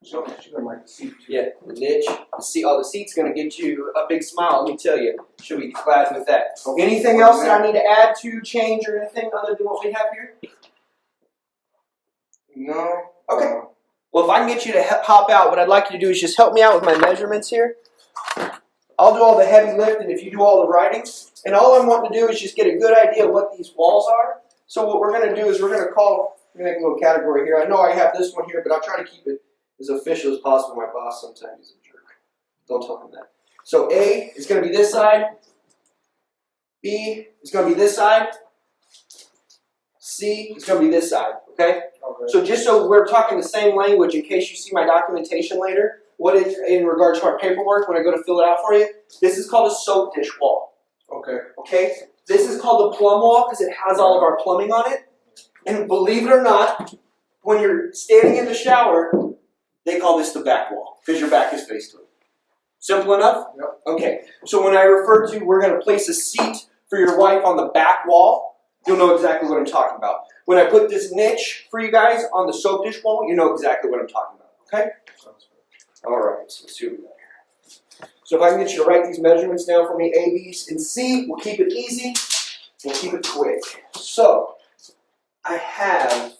So she's going to like the seat. Yeah, the niche. The seat's going to get you a big smile, let me tell you. She'll be glad with that. Okay. Anything else that I need to add to, change, or anything other than what we have here? No. Okay. Well, if I can get you to hop out, what I'd like you to do is just help me out with my measurements here. I'll do all the heavy lifting if you do all the writing. And all I'm wanting to do is just get a good idea of what these walls are. So what we're going to do is we're going to make a little category here. I know I have this one here, but I'll try to keep it as official as possible. My boss sometimes is a jerk. Don't tell him that. So A is going to be this side. B is going to be this side. C is going to be this side. Okay? So just so we're talking the same language, in case you see my documentation later, what is in regards to our paperwork when I go to fill it out for you, this is called a soap dish wall. Okay. Okay? This is called the plumb wall because it has all of our plumbing on it. And believe it or not, when you're standing in the shower, they call this the back wall because your back is faced to it. Simple enough? Yep. Okay. So when I refer to we're going to place a seat for your wife on the back wall, you'll know exactly what I'm talking about. When I put this niche for you guys on the soap dish wall, you know exactly what I'm talking about. Okay? All right. So let's see what we got here. So if I can get you to write these measurements down for me, A, B, and C, we'll keep it easy. We'll keep it quick. So I have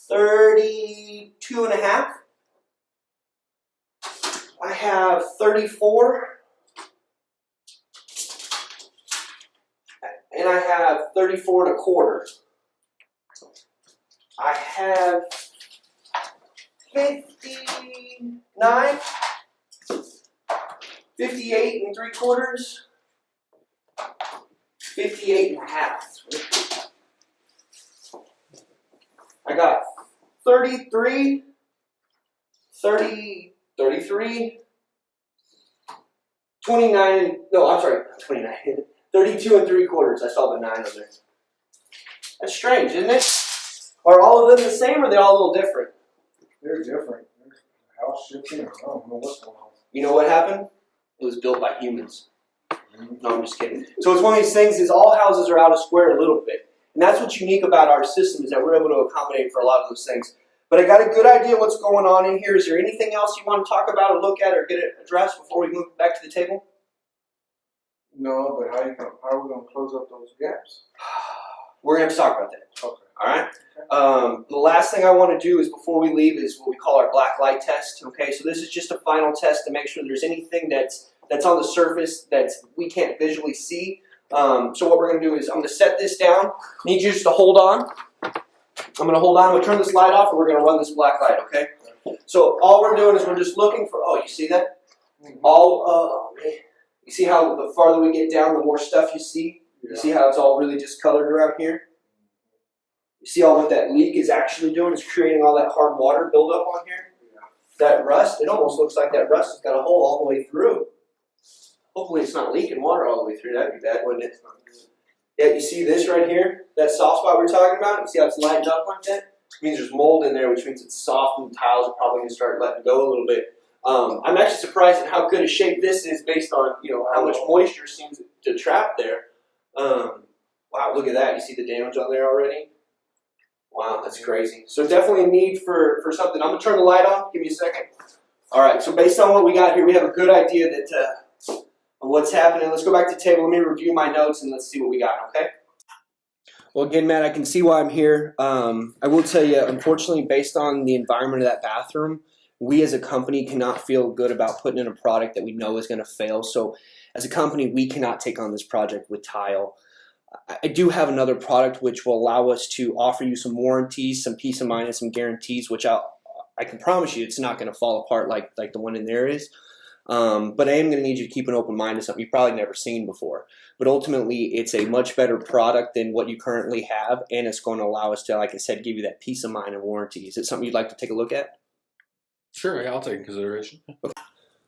32 and a half. I have 34. And I have 34 and a quarter. I have 59, 58 and 3/4, 58 and a half. I got 33, 30, 33, 29, no, I'm sorry, 29, 32 and 3/4. I saw the 9 on there. That's strange, isn't it? Are all of them the same or are they all a little different? They're different. House shifting, I don't know what's going on. You know what happened? It was built by humans. No, I'm just kidding. So it's one of these things is all houses are out of square a little bit. And that's what's unique about our system is that we're able to accommodate for a lot of those things. But I got a good idea what's going on in here. Is there anything else you want to talk about or look at or get it addressed before we move back to the table? No, but how are we going to close up those gaps? We're going to have to talk about that. Okay. All right. The last thing I want to do is before we leave is what we call our black light test. Okay, so this is just a final test to make sure there's anything that's on the surface that we can't visually see. So what we're going to do is I'm going to set this down. Need you just to hold on. I'm going to hold on. We'll turn this light off and we're going to run this black light. Okay. So all we're doing is we're just looking for. Oh, you see that? You see how the farther we get down, the more stuff you see. You see how it's all really just colored around here? You see all what that leak is actually doing is creating all that hard water buildup on here? Yeah. That rust, it almost looks like that rust has got a hole all the way through. Hopefully it's not leaking water all the way through. That'd be bad, wouldn't it? Yeah, you see this right here? That soft spot we were talking about? You see how it's lined up like that? It means there's mold in there, which means it's soft and the tiles are probably going to start letting go a little bit. I'm actually surprised at how good a shape this is based on how much moisture seems to trap there. Wow, look at that. You see the damage on there already? Wow, that's crazy. So definitely a need for something. I'm going to turn the light on. Give me a second. All right, so based on what we got here, we have a good idea of what's happening. Let's go back to the table. Let me review my notes and let's see what we got, okay? Well, again, Matt, I can see why I'm here. I will tell you, unfortunately, based on the environment of that bathroom, we as a company cannot feel good about putting in a product that we know is going to fail. So as a company, we cannot take on this project with tile. I do have another product which will allow us to offer you some warranties, some peace of mind, and some guarantees, which I can promise you it's not going to fall apart like the one in there is. But I am going to need you to keep an open mind to something you've probably never seen before. But ultimately, it's a much better product than what you currently have, and it's going to allow us to, like I said, give you that peace of mind and warranty. Is it something you'd like to take a look at? Sure, yeah, I'll take in consideration. Okay.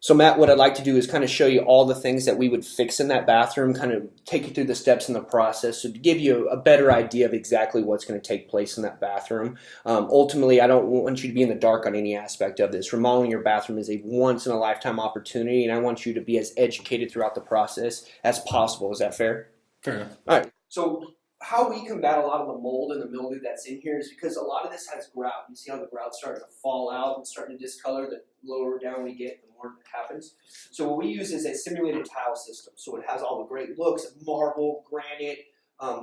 So Matt, what I'd like to do is kind of show you all the things that we would fix in that bathroom, kind of take you through the steps in the process, so to give you a better idea of exactly what's going to take place in that bathroom. Ultimately, I don't want you to be in the dark on any aspect of this. Remodeling your bathroom is a once-in-a-lifetime opportunity, and I want you to be as educated throughout the process as possible. Is that fair? Fair enough. All right. So how we combat a lot of the mold and the mildew that's in here is because a lot of this has grout. You see how the grout's starting to fall out and starting to discolor. The lower down we get, the more it happens. So what we use is a simulated tile system. So it has all the great looks of marble, granite,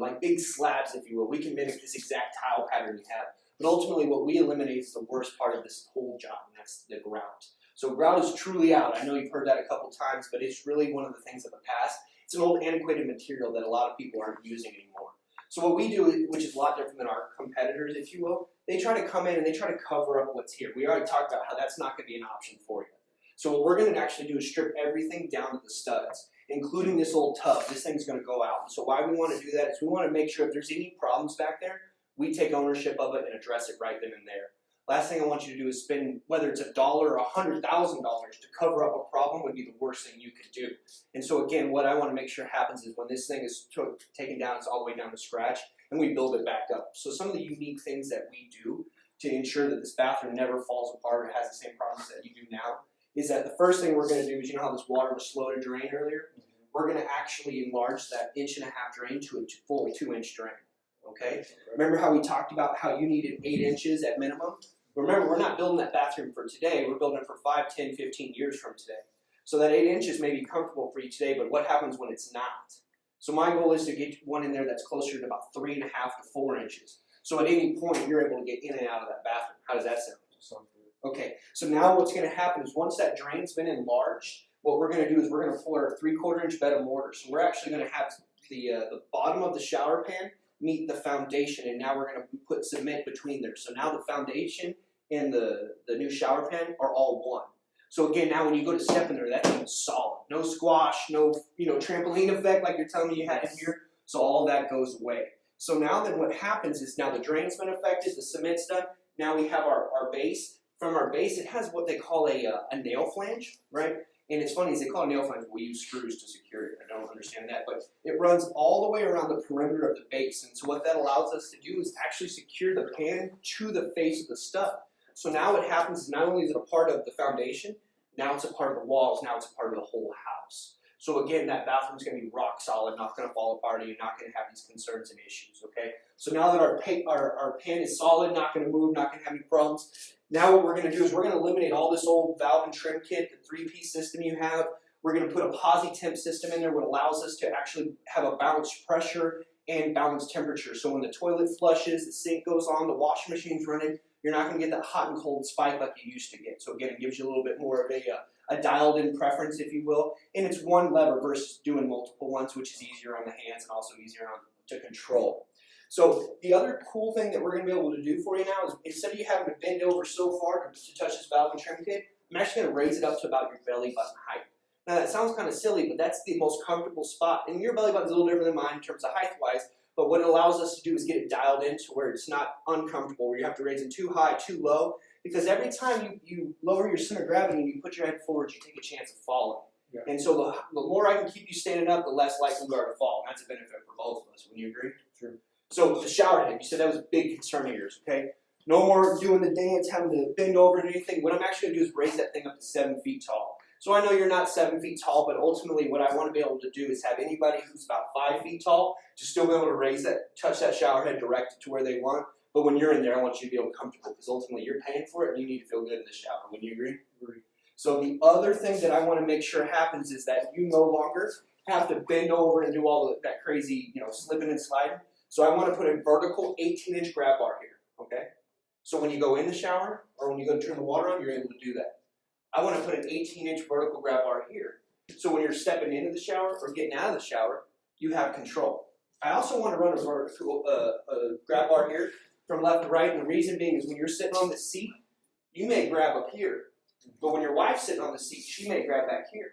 like big slabs, if you will. We can mimic this exact tile pattern you have. But ultimately what we eliminate is the worst part of this whole job, and that's the grout. So grout is truly out. I know you've heard that a couple times, but it's really one of the things of the past. It's an old antiquated material that a lot of people aren't using anymore. So what we do, which is a lot different than our competitors, if you will, they try to come in and they try to cover up what's here. We already talked about how that's not going to be an option for you. So what we're going to actually do is strip everything down to the studs, including this old tub. This thing's going to go out. So why we want to do that is we want to make sure if there's any problems back there, we take ownership of it and address it right then and there. Last thing I want you to do is spend, whether it's $1 or $100,000 to cover up a problem would be the worst thing you could do. And so again, what I want to make sure happens is when this thing is taken down, it's all the way down to scratch, and we build it back up. So some of the unique things that we do to ensure that this bathroom never falls apart or has the same problems that you do now is that the first thing we're going to do is, you know how this water was slow to drain earlier? We're going to actually enlarge that 1.5-inch drain to a full 2-inch drain. Okay? Remember how we talked about how you needed 8 inches at minimum? Remember, we're not building that bathroom for today. We're building it for 5, 10, 15 years from today. So that 8 inches may be comfortable for you today, but what happens when it's not? So my goal is to get one in there that's closer to about 3.5 to 4 inches. So at any point, you're able to get in and out of that bathroom. How does that sound? Okay, so now what's going to happen is once that drain's been enlarged, what we're going to do is we're going to pull our 3/4-inch bed of mortar. So we're actually going to have the bottom of the shower pan meet the foundation, and now we're going to put cement between there. So now the foundation and the new shower pan are all one. So again, now when you go to step in there, that thing's solid. No squash, no trampoline effect like you're telling me you had in here. So all that goes away. So now then what happens is now the drain's been affected, the cement's done. Now we have our base. From our base, it has what they call a nail flange, right? And it's funny, is they call it nail flange, but we use screws to secure it. I don't understand that, but it runs all the way around the perimeter of the base. And so what that allows us to do is actually secure the pan to the face of the stud. So now what happens is not only is it a part of the foundation, now it's a part of the walls, now it's a part of the whole house. So again, that bathroom's going to be rock solid, not going to fall apart, and you're not going to have these concerns and issues, okay? So now that our pan is solid, not going to move, not going to have any problems, now what we're going to do is we're going to eliminate all this old valve and trim kit, the 3-piece system you have. We're going to put a PosiTemp system in there, which allows us to actually have a balanced pressure and balanced temperature. So when the toilet flushes, the sink goes on, the washing machine's running, you're not going to get that hot and cold spike like you used to get. So again, it gives you a little bit more of a dialed-in preference, if you will. And it's one lever versus doing multiple ones, which is easier on the hands and also easier to control. So the other cool thing that we're going to be able to do for you now is instead of you having to bend over so far to touch this valve and trim kit, I'm actually going to raise it up to about your belly button height. Now that sounds kind of silly, but that's the most comfortable spot. And your belly button's a little different than mine in terms of height-wise, but what it allows us to do is get it dialed in to where it's not uncomfortable, where you have to raise it too high, too low, because every time you lower your center of gravity and you put your head forward, you take a chance of falling. Yeah. And so the more I can keep you standing up, the less likely you are to fall. And that's a benefit for both of us. Wouldn't you agree? Sure. So the shower head, you said that was a big concern of yours, okay? No more doing the dance, having to bend over and anything. What I'm actually going to do is raise that thing up to 7 feet tall. So I know you're not 7 feet tall, but ultimately what I want to be able to do is have anybody who's about 5 feet tall to still be able to raise that, touch that shower head directed to where they want. But when you're in there, I want you to be able to be comfortable because ultimately you're paying for it and you need to feel good in the shower. Wouldn't you agree? Agree. So the other thing that I want to make sure happens is that you no longer have to bend over and do all that crazy, slipping and sliding. So I want to put a vertical 18-inch grab bar here, okay? So when you go in the shower or when you go to turn the water on, you're able to do that. I want to put an 18-inch vertical grab bar here. So when you're stepping into the shower or getting out of the shower, you have control. I also want to run a vertical grab bar here from left to right, and the reason being is when you're sitting on the seat, you may grab up here. But when your wife's sitting on the seat, she may grab back here.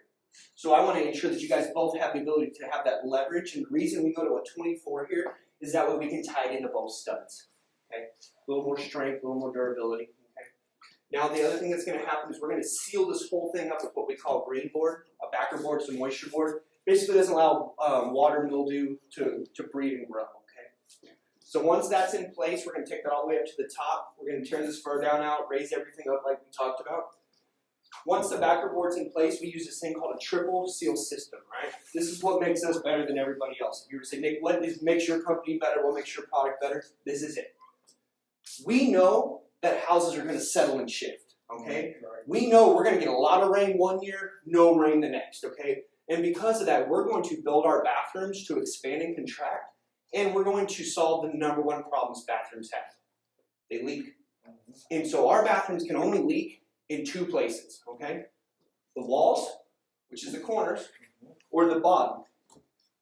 So I want to ensure that you guys both have the ability to have that leverage, and the reason we go to a 24 here is that way we can tie it into both studs. Okay? A little more strength, a little more durability. Okay? Now the other thing that's going to happen is we're going to seal this whole thing up with what we call green board, a backer board, some moisture board. Basically doesn't allow water mildew to breed and grow, okay? So once that's in place, we're going to take that all the way up to the top. We're going to turn this fur down out, raise everything up like we talked about. Once the backer board's in place, we use this thing called a triple seal system, right? This is what makes us better than everybody else. If you were to say, Nick, what makes your company better? What makes your product better? This is it. We know that houses are going to settle and shift, okay? We know we're going to get a lot of rain one year, no rain the next, okay? And because of that, we're going to build our bathrooms to expand and contract, and we're going to solve the number one problems bathrooms have. They leak. And so our bathrooms can only leak in two places, okay? The walls, which is the corners, or the bottom.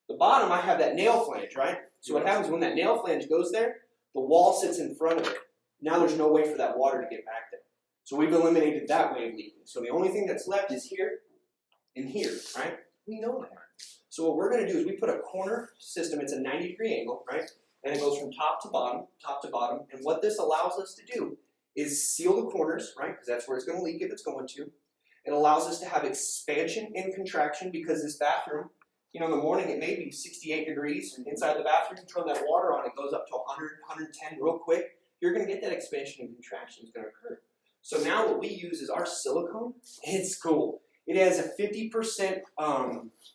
The bottom, I have that nail flange, right? So what happens when that nail flange goes there, the wall sits in front of it. Now there's no way for that water to get back there. So we've eliminated that way of leaking. So the only thing that's left is here and here, right? We know that. So what we're going to do is we put a corner system. It's a 90-degree angle, right? And it goes from top to bottom. And what this allows us to do is seal the corners, right? Because that's where it's going to leak if it's going to. It allows us to have expansion and contraction because this bathroom, you know, in the morning it may be 68 degrees. And inside the bathroom, you turn that water on, it goes up to 100, 110 real quick. You're going to get that expansion and contraction is going to occur. So now what we use is our silicone. It's cool. It has a 50%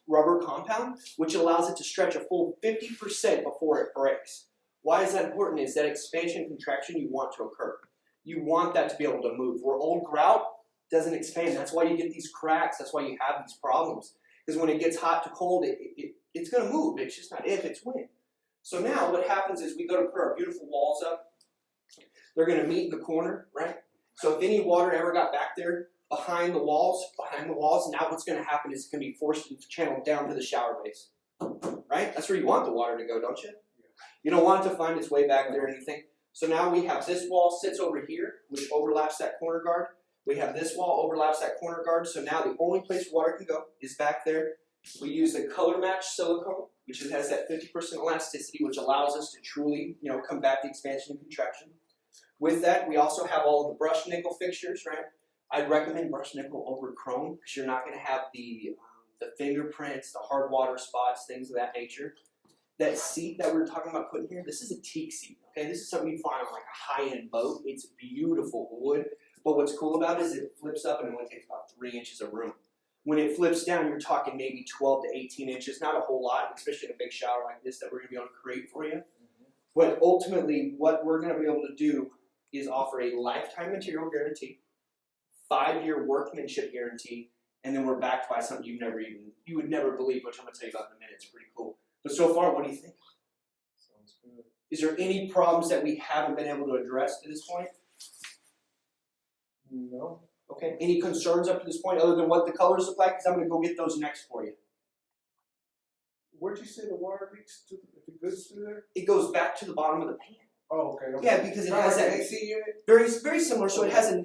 rubber compound, which allows it to stretch a full 50% before it breaks. Why is that important? Is that expansion and contraction you want to occur. You want that to be able to move. Where old grout doesn't expand. That's why you get these cracks. That's why you have these problems. Because when it gets hot to cold, it's going to move. It's just not if, it's when. So now what happens is we go to put our beautiful walls up. They're going to meet in the corner, right? So if any water ever got back there behind the walls, now what's going to happen is it's going to be forced to channel down to the shower base, right? That's where you want the water to go, don't you? You don't want it to find its way back there or anything. So now we have this wall sits over here, which overlaps that corner guard. We have this wall overlaps that corner guard. So now the only place water can go is back there. We use a color match silicone, which has that 50% elasticity, which allows us to truly, combat the expansion and contraction. With that, we also have all of the brushed nickel fixtures, right? I'd recommend brushed nickel over chrome because you're not going to have the fingerprints, the hard water spots, things of that nature. That seat that we were talking about putting here, this is a teak seat, okay? This is something you find on like a high-end boat. It's beautiful wood, but what's cool about it is it flips up and it only takes about 3 inches of room. When it flips down, you're talking maybe 12 to 18 inches, not a whole lot, especially in a big shower like this that we're going to be able to create for you. But ultimately, what we're going to be able to do is offer a lifetime material guarantee, 5-year workmanship guarantee, and then we're backed by something you would never believe, which I'm going to tell you about in a minute. It's pretty cool. But so far, what do you think? Sounds good. Is there any problems that we haven't been able to address to this point? No. Okay. Any concerns up to this point other than what the colors look like? Because I'm going to go get those next for you. Where'd you say the water leaks to? If it goes through there? It goes back to the bottom of the pan. Oh, okay. Yeah, because it has that AC unit. very similar. So it has a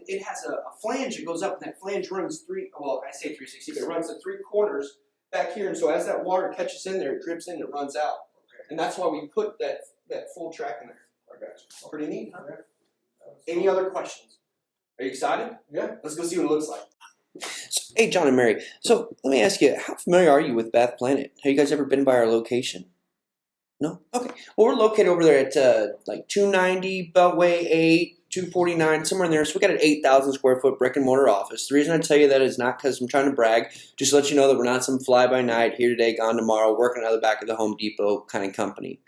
flange that goes up, and that flange runs I say 360, but it runs the 3 corners back here. And so as that water catches in there, it drips in, and it runs out. Okay. And that's why we put that full track in there. I got you. Pretty neat, huh? Yeah. Any other questions? Are you excited? Yeah. Let's go see what it looks like. So, hey, John and Mary. So let me ask you, how familiar are you with Bath Planet? Have you guys ever been by our location? No? Okay. Well, we're located over there at 290 Beltway 8, 249, somewhere in there. So we got an 8,000 square foot brick and mortar office. The reason I tell you that is not because I'm trying to brag, just to let you know that we're not some fly by night, here today, gone tomorrow, working out of the back of the Home Depot kind of company.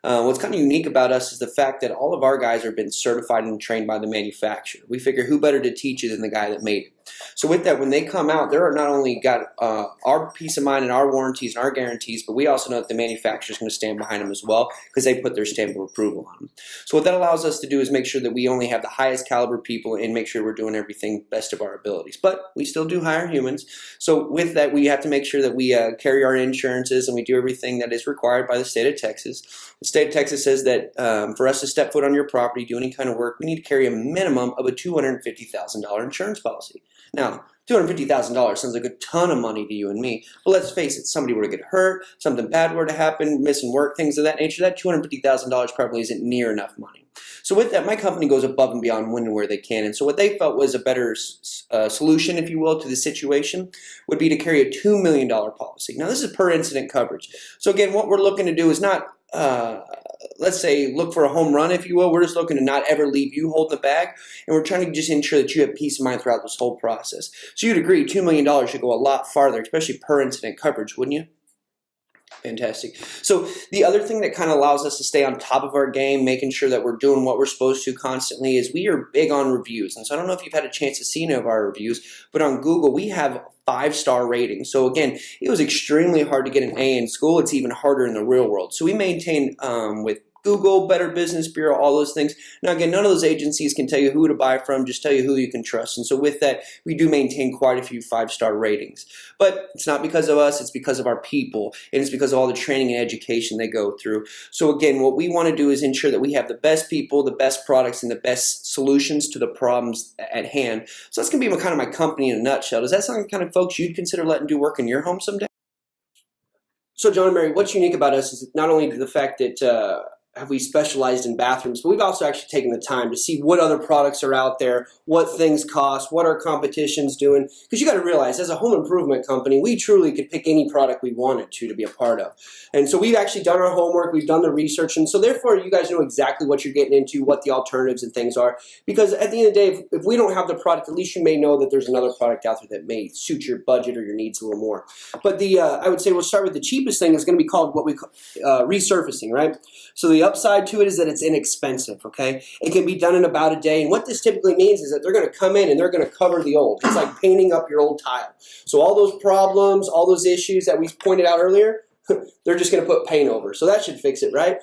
What's kind of unique about us is the fact that all of our guys have been certified and trained by the manufacturer. We figure who better to teach you than the guy that made it. So with that, when they come out, they're not only got our peace of mind and our warranties and our guarantees, but we also know that the manufacturer is going to stand behind them as well because they put their stamp of approval on them. So what that allows us to do is make sure that we only have the highest caliber people and make sure we're doing everything best of our abilities. But we still do hire humans. So with that, we have to make sure that we carry our insurances and we do everything that is required by the state of Texas. The state of Texas says that for us to step foot on your property, do any kind of work, we need to carry a minimum of a $250,000 insurance policy. Now, $250,000 sounds like a ton of money to you and me, but let's face it, somebody were to get hurt, something bad were to happen, missing work, things of that nature, that $250,000 probably isn't near enough money. So with that, my company goes above and beyond when and where they can, and so what they felt was a better solution, if you will, to the situation would be to carry a $2 million policy. Now this is per incident coverage. So again, what we're looking to do is not let's say, look for a home run, if you will. We're just looking to not ever leave you holding the bag, and we're trying to just ensure that you have peace of mind throughout this whole process. So you'd agree $2 million should go a lot farther, especially per incident coverage, wouldn't you? Fantastic. So the other thing that kind of allows us to stay on top of our game, making sure that we're doing what we're supposed to constantly, is we are big on reviews. And so I don't know if you've had a chance to see any of our reviews, but on Google we have 5-star ratings. So again, it was extremely hard to get an A in school. It's even harder in the real world. So we maintain with Google, Better Business Bureau, all those things. Now again, none of those agencies can tell you who to buy from, just tell you who you can trust. And so with that, we do maintain quite a few 5-star ratings. But it's not because of us, it's because of our people, and it's because of all the training and education they go through. So again, what we want to do is ensure that we have the best people, the best products, and the best solutions to the problems at hand. So that's going to be kind of my company in a nutshell. Does that sound like the kind of folks you'd consider letting do work in your home someday? So John and Mary, what's unique about us is not only the fact that have we specialized in bathrooms, but we've also actually taken the time to see what other products are out there, what things cost, what our competition's doing. Because you got to realize, as a home improvement company, we truly could pick any product we wanted to be a part of. And so we've actually done our homework, we've done the research, and so therefore you guys know exactly what you're getting into, what the alternatives and things are. Because at the end of the day, if we don't have the product, at least you may know that there's another product out there that may suit your budget or your needs a little more. But the I would say we'll start with the cheapest thing. Is going to be called what we call resurfacing, right? So the upside to it is that it's inexpensive, okay? It can be done in about a day, and what this typically means is that they're going to come in and they're going to cover the old. It's like painting up your old tile. So all those problems, all those issues that we pointed out earlier, they're just going to put paint over. So that should fix it, right?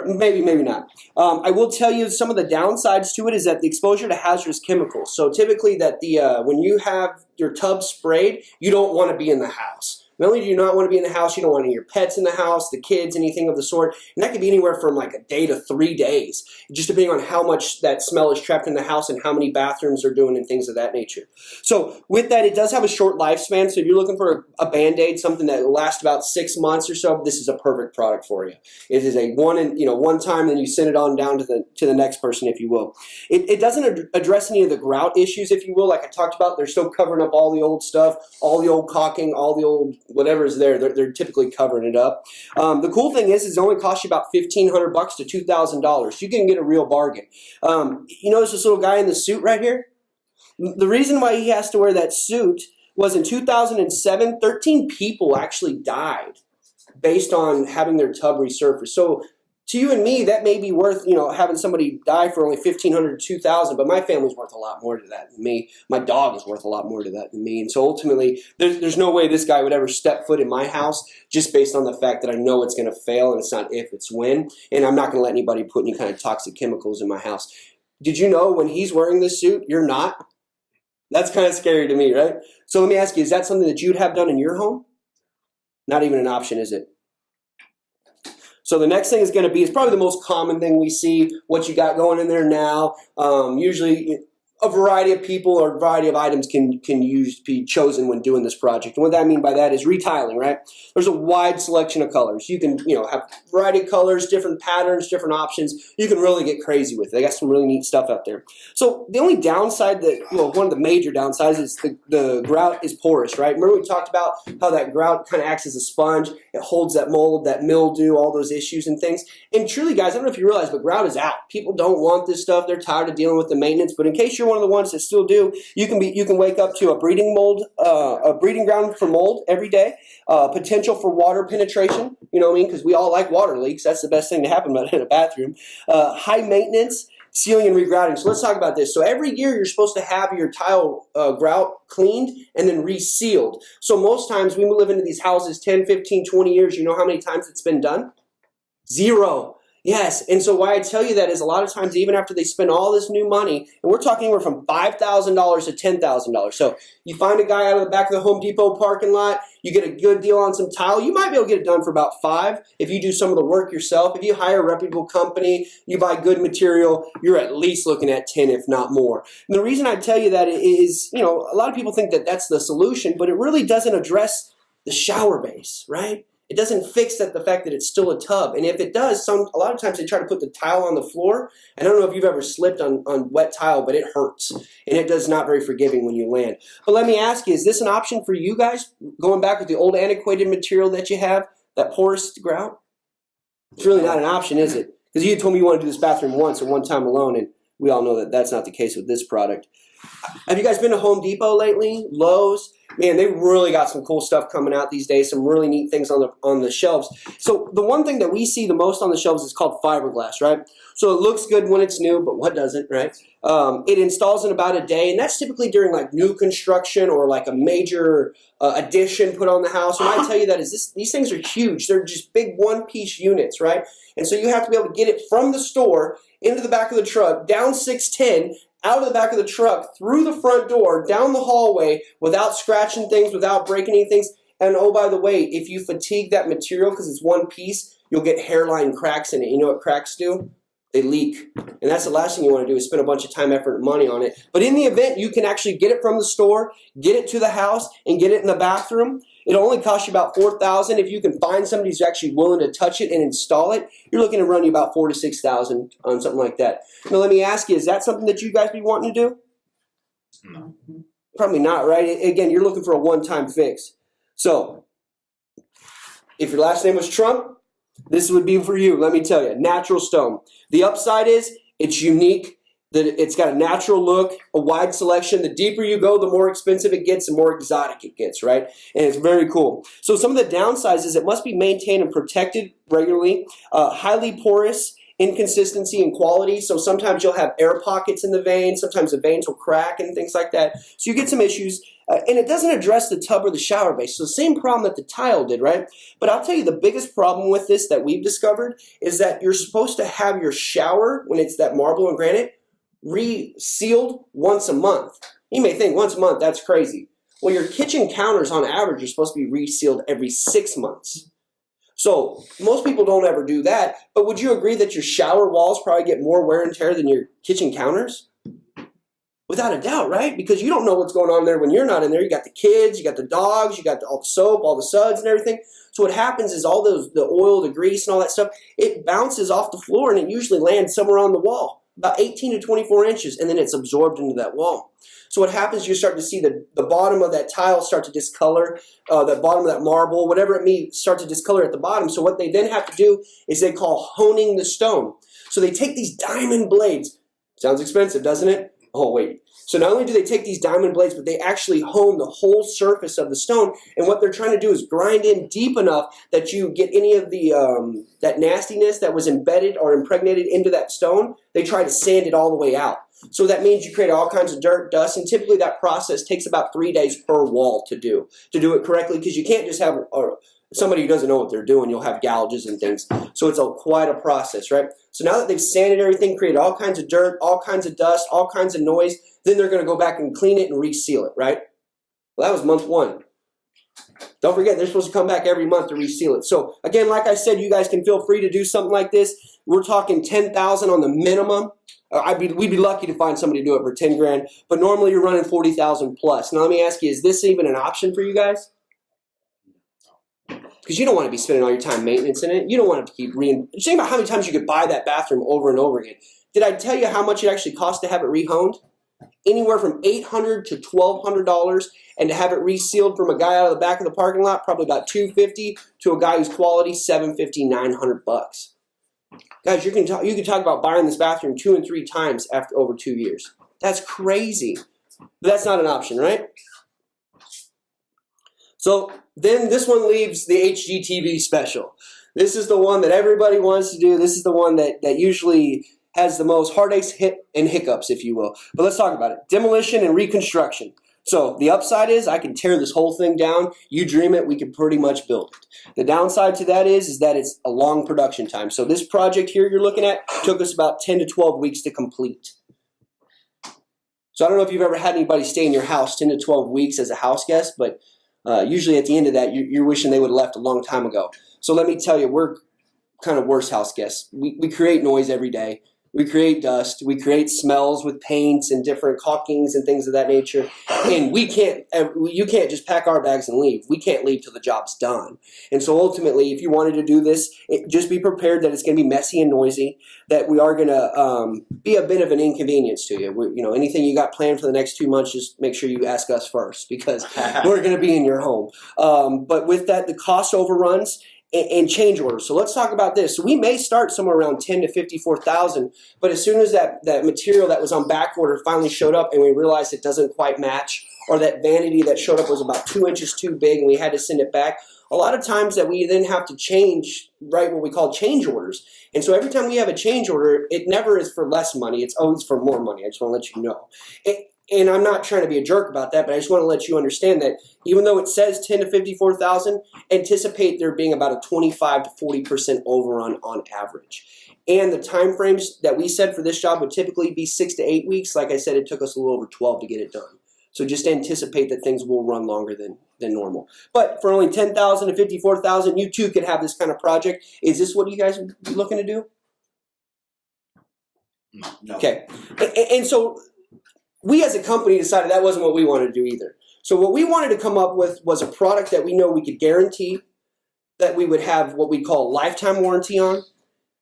Maybe, maybe not. I will tell you some of the downsides to it is that the exposure to hazardous chemicals. So typically that when you have your tub sprayed, you don't want to be in the house. Not only do you not want to be in the house, you don't want any of your pets in the house, the kids, anything of the sort. And that could be anywhere from like a day to 3 days, just depending on how much that smell is trapped in the house and how many bathrooms are doing and things of that nature. So with that, it does have a short lifespan. So if you're looking for a Band-Aid, something that will last about 6 months or so, this is a perfect product for you. It is a one time, then you send it on down to the next person, if you will. It doesn't address any of the grout issues, if you will. Like I talked about, they're still covering up all the old stuff, all the old caulking, all the old whatever is there, they're typically covering it up. The cool thing is it only costs you about $1,500 to $2,000. You can get a real bargain. You notice this little guy in the suit right here? The reason why he has to wear that suit was in 2007, 13 people actually died based on having their tub resurfaced. So to you and me, that may be worth, having somebody die for only $1,500 to $2,000, but my family's worth a lot more to that than me. My dog is worth a lot more to that than me. And so ultimately, there's no way this guy would ever step foot in my house just based on the fact that I know it's going to fail, and it's not if, it's when. And I'm not going to let anybody put any kind of toxic chemicals in my house. Did you know when he's wearing this suit, you're not? That's kind of scary to me, right? So let me ask you, is that something that you'd have done in your home? Not even an option, is it? So the next thing is going to be, it's probably the most common thing we see, what you got going in there now. Usually a variety of people or a variety of items can be chosen when doing this project. And what I mean by that is retiling, right? There's a wide selection of colors. You can, have a variety of colors, different patterns, different options. You can really get crazy with it. They got some really neat stuff out there. So the only downside one of the major downsides is the grout is porous, right? Remember we talked about how that grout kind of acts as a sponge. It holds that mold, that mildew, all those issues and things. And truly, guys, I don't know if you realize, but grout is out. People don't want this stuff. They're tired of dealing with the maintenance. But in case you're one of the ones that still do, you can wake up to a breeding ground for mold every day. Potential for water penetration, because we all like water leaks. That's the best thing to happen in a bathroom. High maintenance, sealing and regrouting. So let's talk about this. So every year you're supposed to have your tile grout cleaned and then resealed. So most times we live into these houses 10, 15, 20 years. You know how many times it's been done? 0. Yes, and so why I tell you that is a lot of times, even after they spend all this new money, and we're talking anywhere from $5,000 to $10,000. So you find a guy out of the back of the Home Depot parking lot, you get a good deal on some tile, you might be able to get it done for about $5,000 if you do some of the work yourself. If you hire a reputable company, you buy good material, you're at least looking at $10,000, if not more. And the reason I tell you that is, a lot of people think that that's the solution, but it really doesn't address the shower base, right? It doesn't fix the fact that it's still a tub. And if it does, a lot of times they try to put the tile on the floor. I don't know if you've ever slipped on wet tile, but it hurts. And it does not very forgiving when you land. But let me ask you, is this an option for you guys? Going back with the old antiquated material that you have, that porous grout? It's really not an option, is it? Because you told me you want to do this bathroom once and one time alone, and we all know that that's not the case with this product. Have you guys been to Home Depot lately? Lowe's? Man, they really got some cool stuff coming out these days, some really neat things on the shelves. So the one thing that we see the most on the shelves is called fiberglass, right? So it looks good when it's new, but what doesn't, right? It installs in about a day, and that's typically during like new construction or like a major addition put on the house. And I tell you that is these things are huge. They're just big one-piece units, right? And so you have to be able to get it from the store into the back of the truck, down 610, out of the back of the truck, through the front door, down the hallway, without scratching things, without breaking any things. And oh, by the way, if you fatigue that material because it's one piece, you'll get hairline cracks in it. You know what cracks do? They leak. And that's the last thing you want to do is spend a bunch of time, effort, and money on it. But in the event you can actually get it from the store, get it to the house, and get it in the bathroom, it'll only cost you about $4,000. If you can find somebody who's actually willing to touch it and install it, you're looking to run you about $4,000 to $6,000 on something like that. Now let me ask you, is that something that you guys be wanting to do? No. Probably not, right? Again, you're looking for a one-time fix. So, if your last name was Trump, this would be for you, let me tell you. Natural stone. The upside is it's unique. That it's got a natural look, a wide selection. The deeper you go, the more expensive it gets, the more exotic it gets, right? And it's very cool. So some of the downsides is it must be maintained and protected regularly, highly porous, inconsistency in quality. So sometimes you'll have air pockets in the veins. Sometimes the veins will crack and things like that. So you get some issues. And it doesn't address the tub or the shower base. So the same problem that the tile did, right? But I'll tell you the biggest problem with this that we've discovered is that you're supposed to have your shower, when it's that marble and granite, resealed once a month. You may think once a month, that's crazy. Well, your kitchen counters on average are supposed to be resealed every 6 months. So most people don't ever do that, but would you agree that your shower walls probably get more wear and tear than your kitchen counters? Without a doubt, right? Because you don't know what's going on there when you're not in there. You got the kids, you got the dogs, you got all the soap, all the suds and everything. So what happens is all the oil, the grease and all that stuff, it bounces off the floor and it usually lands somewhere on the wall, about 18 to 24 inches, and then it's absorbed into that wall. So what happens, you start to see the bottom of that tile start to discolor, the bottom of that marble, whatever it may start to discolor at the bottom. So what they then have to do is they call honing the stone. So they take these diamond blades. Sounds expensive, doesn't it? Oh, wait. So not only do they take these diamond blades, but they actually hone the whole surface of the stone. And what they're trying to do is grind in deep enough that you get any of the that nastiness that was embedded or impregnated into that stone. They try to sand it all the way out. So that means you create all kinds of dirt, dust, and typically that process takes about 3 days per wall to do it correctly, because you can't just have somebody who doesn't know what they're doing. You'll have gouges and things. So it's quite a process, right? So now that they've sanded everything, created all kinds of dirt, all kinds of dust, all kinds of noise, then they're going to go back and clean it and reseal it, right? Well, that was month 1. Don't forget, they're supposed to come back every month to reseal it. So again, like I said, you guys can feel free to do something like this. We're talking $10,000 on the minimum. We'd be lucky to find somebody to do it for 10 grand, but normally you're running 40,000 plus. Now let me ask you, is this even an option for you guys? Because you don't want to be spending all your time maintenance in it. You don't want to keep just think about how many times you could buy that bathroom over and over again. Did I tell you how much it actually costs to have it rehoned? Anywhere from $800 to $1,200, and to have it resealed from a guy out of the back of the parking lot, probably about $250, to a guy who's quality, $750, $900. Guys, you can talk about buying this bathroom 2 and 3 times after over 2 years. That's crazy. But that's not an option, right? So then this one leaves the HGTV special. This is the one that everybody wants to do. This is the one that usually has the most heartaches and hiccups, if you will. But let's talk about it. Demolition and reconstruction. So the upside is I can tear this whole thing down. You dream it, we can pretty much build it. The downside to that is that it's a long production time. So this project here you're looking at took us about 10 to 12 weeks to complete. So I don't know if you've ever had anybody stay in your house 10 to 12 weeks as a house guest, but usually at the end of that, you're wishing they would have left a long time ago. So let me tell you, we're kind of worse house guests. We create noise every day. We create dust. We create smells with paints and different caulkings and things of that nature. And you can't just pack our bags and leave. We can't leave till the job's done. And so ultimately, if you wanted to do this, just be prepared that it's going to be messy and noisy, that we are going to be a bit of an inconvenience to you. Anything you got planned for the next 2 months, just make sure you ask us first because we're going to be in your home. But with that, the cost overruns and change orders. So let's talk about this. So we may start somewhere around 10 to 54,000, but as soon as that material that was on back order finally showed up and we realized it doesn't quite match, or that vanity that showed up was about 2 inches too big and we had to send it back, a lot of times that we then have to change, right, what we call change orders. And so every time we have a change order, it never is for less money. It's always for more money. I just want to let you know. And I'm not trying to be a jerk about that, but I just want to let you understand that even though it says 10 to 54,000, anticipate there being about a 25 to 40% overrun on average. And the time frames that we said for this job would typically be 6 to 8 weeks. Like I said, it took us a little over 12 to get it done. So just anticipate that things will run longer than normal. But for only 10,000 to 54,000, you too could have this kind of project. Is this what you guys would be looking to do? No. Okay. And so we as a company decided that wasn't what we wanted to do either. So what we wanted to come up with was a product that we know we could guarantee, that we would have what we call a lifetime warranty on,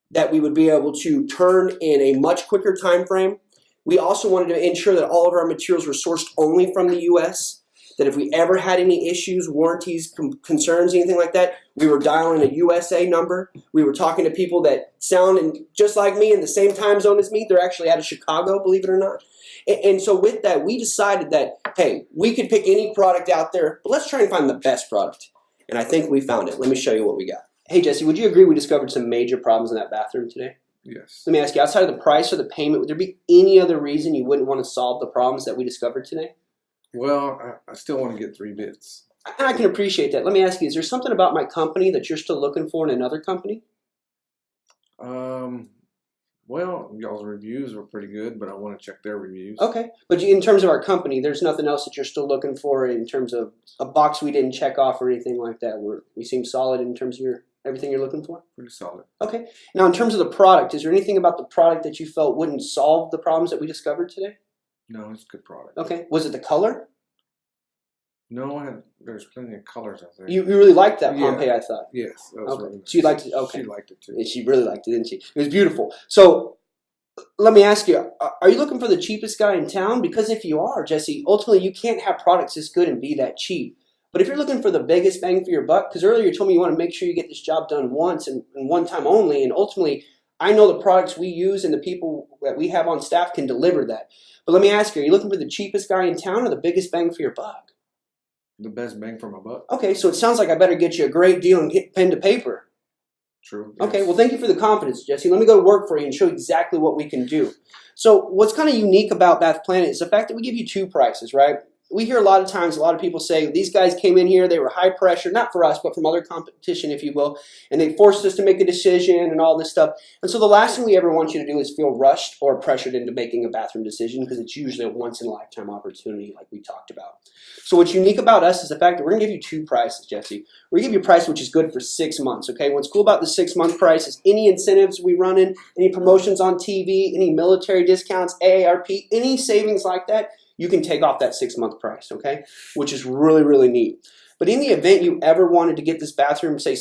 that we would be able to turn in a much quicker time frame. We also wanted to ensure that all of our materials were sourced only from the U.S., that if we ever had any issues, warranties, concerns, anything like that, we were dialing a USA number. We were talking to people that sound just like me in the same time zone as me. They're actually out of Chicago, believe it or not. And so with that, we decided that, hey, we could pick any product out there, but let's try and find the best product. And I think we found it. Let me show you what we got. Hey, Jesse, would you agree we discovered some major problems in that bathroom today? Yes. Let me ask you, outside of the price or the payment, would there be any other reason you wouldn't want to solve the problems that we discovered today? Well, I still want to get 3 bids. And I can appreciate that. Let me ask you, is there something about my company that you're still looking for in another company? Well, y'all's reviews were pretty good, but I want to check their reviews. Okay. But in terms of our company, there's nothing else that you're still looking for in terms of a box we didn't check off or anything like that? We seem solid in terms of everything you're looking for? Pretty solid. Okay. Now, in terms of the product, is there anything about the product that you felt wouldn't solve the problems that we discovered today? No, it's a good product. Okay. Was it the color? No, there's plenty of colors out there. You really liked that Pompeii, I thought. Yes. That was okay. really nice. So you liked it? Okay. She liked it too. And she really liked it, didn't she? It was beautiful. So let me ask you, are you looking for the cheapest guy in town? Because if you are, Jesse, ultimately you can't have products this good and be that cheap. But if you're looking for the biggest bang for your buck, because earlier you told me you want to make sure you get this job done once and one time only, and ultimately I know the products we use and the people that we have on staff can deliver that. But let me ask you, are you looking for the cheapest guy in town or the biggest bang for your buck? The best bang for my buck. Okay, so it sounds like I better get you a great deal and get pen to paper. True. Yes. Okay, well, thank you for the confidence, Jesse. Let me go to work for you and show you exactly what we can do. So what's kind of unique about Bath Planet is the fact that we give you 2 prices, right? We hear a lot of times, a lot of people say, these guys came in here, they were high pressure, not for us, but from other competition, if you will, and they forced us to make a decision and all this stuff. And so the last thing we ever want you to do is feel rushed or pressured into making a bathroom decision, because it's usually a once-in-a-lifetime opportunity like we talked about. So what's unique about us is the fact that we're going to give you 2 prices, Jesse. We're going to give you a price which is good for 6 months, okay? What's cool about the 6-month price is any incentives we run in, any promotions on TV, any military discounts, AARP, any savings like that, you can take off that 6-month price, okay? Which is really, really neat. But in the event you ever wanted to get this bathroom, say,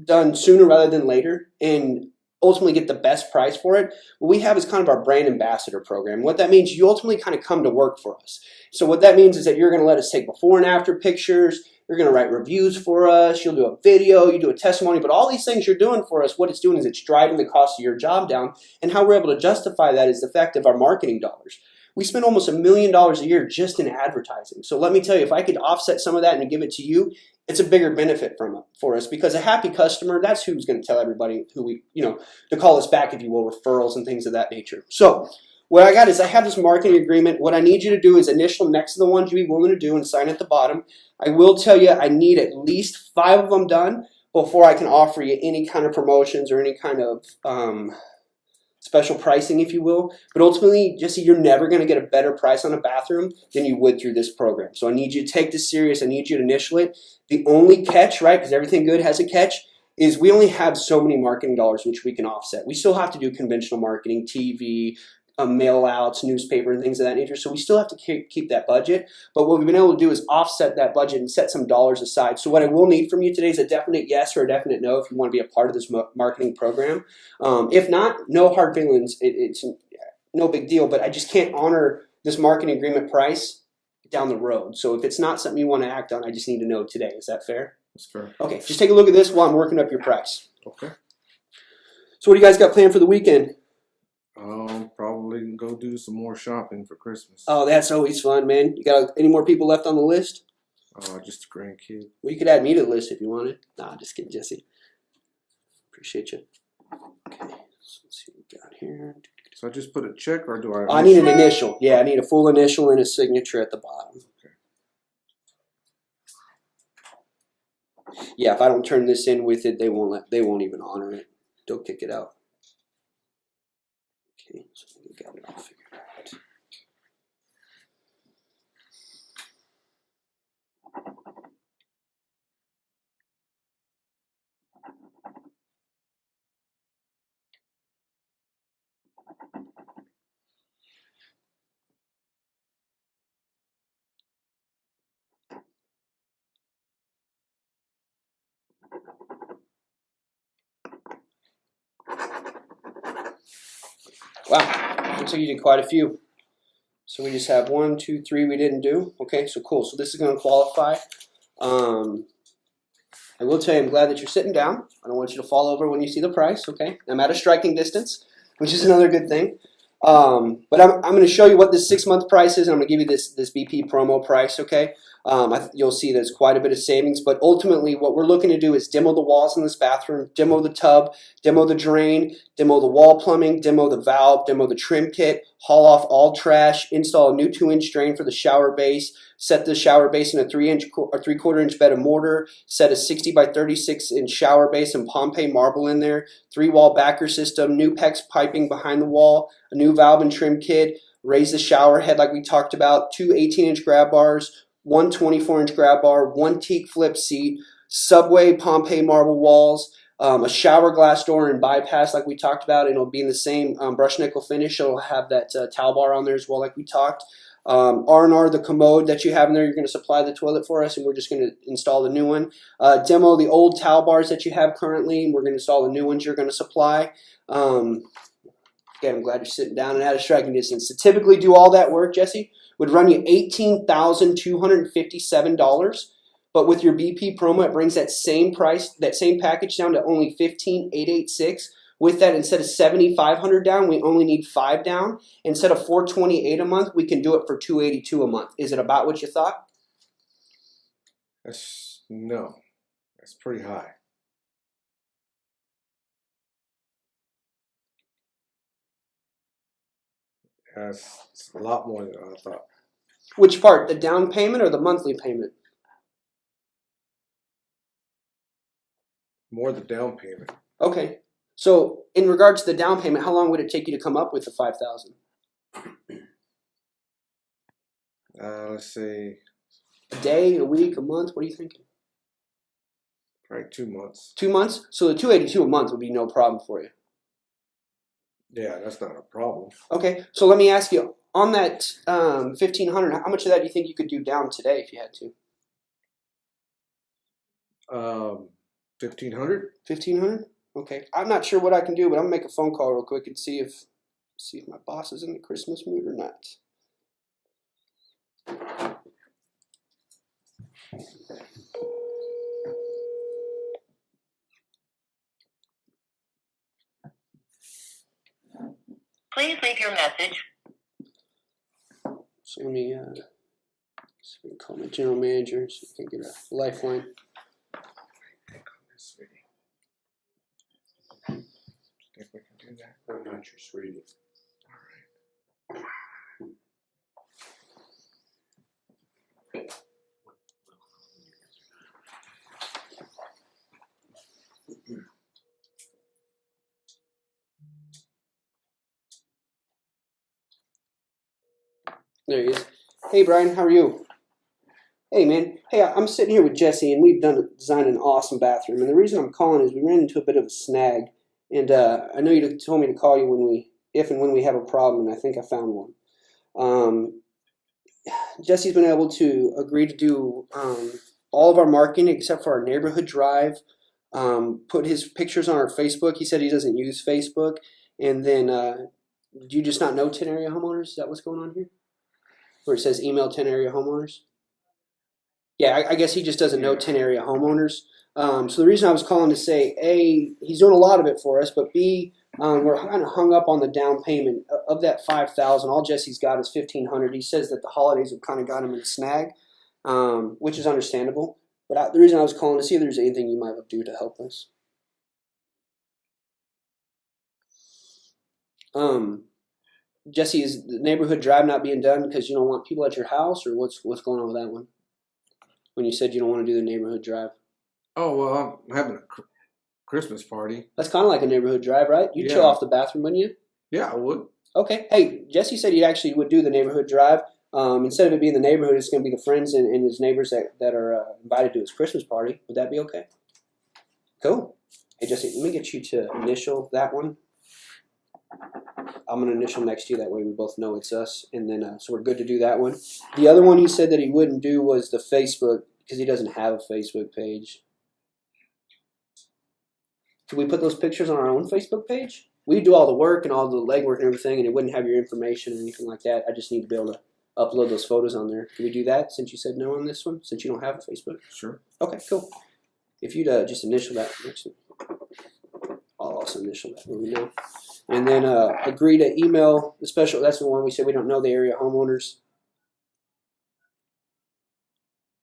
done sooner rather than later, and ultimately get the best price for it, what we have is kind of our brand ambassador program. What that means, you ultimately kind of come to work for us. So what that means is that you're going to let us take before and after pictures, you're going to write reviews for us, you'll do a video, you do a testimony, but all these things you're doing for us, what it's doing is it's driving the cost of your job down, and how we're able to justify that is the fact of our marketing dollars. We spend almost $1 million a year just in advertising. So let me tell you, if I could offset some of that and give it to you, it's a bigger benefit for us, because a happy customer, that's who's going to tell everybody to call us back, if you will, referrals and things of that nature. So what I got is I have this marketing agreement. What I need you to do is initial next to the ones you'd be willing to do and sign at the bottom. I will tell you I need at least 5 of them done before I can offer you any kind of promotions or any kind of special pricing, if you will. But ultimately, Jesse, you're never going to get a better price on a bathroom than you would through this program. So I need you to take this serious. I need you to initial it. The only catch, right, because everything good has a catch, is we only have so many marketing dollars which we can offset. We still have to do conventional marketing, TV, mail outs, newspaper, and things of that nature. So we still have to keep that budget. But what we've been able to do is offset that budget and set some dollars aside. So what I will need from you today is a definite yes or a definite no if you want to be a part of this marketing program. If not, no hard feelings. It's no big deal. But I just can't honor this marketing agreement price down the road. So if it's not something you want to act on, I just need to know today. Is that fair? That's fair. Okay, just take a look at this while I'm working up your price. Okay. So what do you guys got planned for the weekend? Probably go do some more shopping for Christmas. Oh, that's always fun, man. You got any more people left on the list? Just a grandkid. Well, you could add me to the list if you wanted. Nah, just kidding, Jesse. Appreciate you. Okay, so let's see what we got here. So I just put a check, or do I? I need an initial. Yeah, I need a full initial and a signature at the bottom. Okay. Yeah, if I don't turn this in with it, they won't even honor it. They'll kick it out. Okay, so we got it all figured out. Wow, looks like you did quite a few. So we just have 1, 2, 3 we didn't do. Okay, so cool. So this is going to qualify. I will tell you, I'm glad that you're sitting down. I don't want you to fall over when you see the price. Okay, I'm at a striking distance, which is another good thing. But I'm going to show you what this 6-month price is, and I'm going to give you this BP promo price. Okay, you'll see there's quite a bit of savings. But ultimately, what we're looking to do is demo the walls in this bathroom, demo the tub, demo the drain, demo the wall plumbing, demo the valve, demo the trim kit, haul off all trash, install a new 2-inch drain for the shower base, set the shower base in a 3-inch or 3/4-inch bed of mortar, set a 60 by 36-inch shower base and Pompeii marble in there, 3-wall backer system, new PEX piping behind the wall, a new valve and trim kit, raise the shower head like we talked about, 2 18-inch grab bars, 1 24-inch grab bar, 1 teak flip seat, Subway Pompeii marble walls, a shower glass door and bypass like we talked about, and it'll be in the same brush nickel finish. It'll have that towel bar on there as well like we talked. R&R, the commode that you have in there, you're going to supply the toilet for us, and we're just going to install the new one. Demo the old towel bars that you have currently, and we're going to install the new ones you're going to supply. Again, I'm glad you're sitting down and at a striking distance. To typically do all that work, Jesse, would run you $18,257. But with your BP promo, it brings that same price, that same package down to only $15,886. With that, instead of $7,500 down, we only need 5 down. Instead of $428 a month, we can do it for $282 a month. Is it about what you thought? No, that's pretty high. That's a lot more than I thought. Which part, the down payment or the monthly payment? More the down payment. Okay. So in regards to the down payment, how long would it take you to come up with the $5,000? Let's say a day, a week, a month. What are you thinking? Probably 2 months. 2 months. So the $282 a month would be no problem for you. Yeah, that's not a problem. Okay. So let me ask you, on that $1,500, how much of that do you think you could do down today if you had to? $1,500. $1,500. Okay, I'm not sure what I can do, but I'm gonna make a phone call real quick and see if my boss is in the Christmas mood or not. Please leave your message. So let me see if we can call my general manager so we can get a lifeline. Think we can do that? I'm not your sweetie. There he is. Hey, Brian, how are you? Hey, man. Hey, I'm sitting here with Jesse, and we've designed an awesome bathroom. And the reason I'm calling is we ran into a bit of a snag. And I know you told me to call you if and when we have a problem, and I think I found one. Jesse's been able to agree to do all of our marketing except for our neighborhood drive. Put his pictures on our Facebook. He said he doesn't use Facebook. And then, do you just not know 10 area homeowners? Is that what's going on here? Where it says email 10 area homeowners? Yeah, I guess he just doesn't know 10 area homeowners. So the reason I was calling to say, A, he's doing a lot of it for us, but B, we're kind of hung up on the down payment of that $5,000. All Jesse's got is $1,500. He says that the holidays have kind of got him in a snag, which is understandable. But the reason I was calling to see if there's anything you might do to help us. Jesse, is the neighborhood drive not being done because you don't want people at your house, or what's going on with that one? When you said you don't want to do the neighborhood drive. Oh, well, I'm having a Christmas party. That's kind of like a neighborhood drive, right? You'd chill off the bathroom, wouldn't you? Yeah, I would. Okay. Hey, Jesse said he actually would do the neighborhood drive. Instead of it being the neighborhood, it's going to be the friends and his neighbors that are invited to his Christmas party. Would that be okay? Cool. Hey, Jesse, let me get you to initial that one. I'm going to initial next to you. That way we both know it's us. And then, so we're good to do that one. The other one he said that he wouldn't do was the Facebook because he doesn't have a Facebook page. Could we put those pictures on our own Facebook page? We do all the work and all the legwork and everything, and it wouldn't have your information or anything like that. I just need to be able to upload those photos on there. Can we do that since you said no on this one, since you don't have a Facebook? Sure. Okay, cool. If you'd just initial that next one. I'll also initial that when we know. And then agree to email the special. That's the one we said we don't know the area homeowners.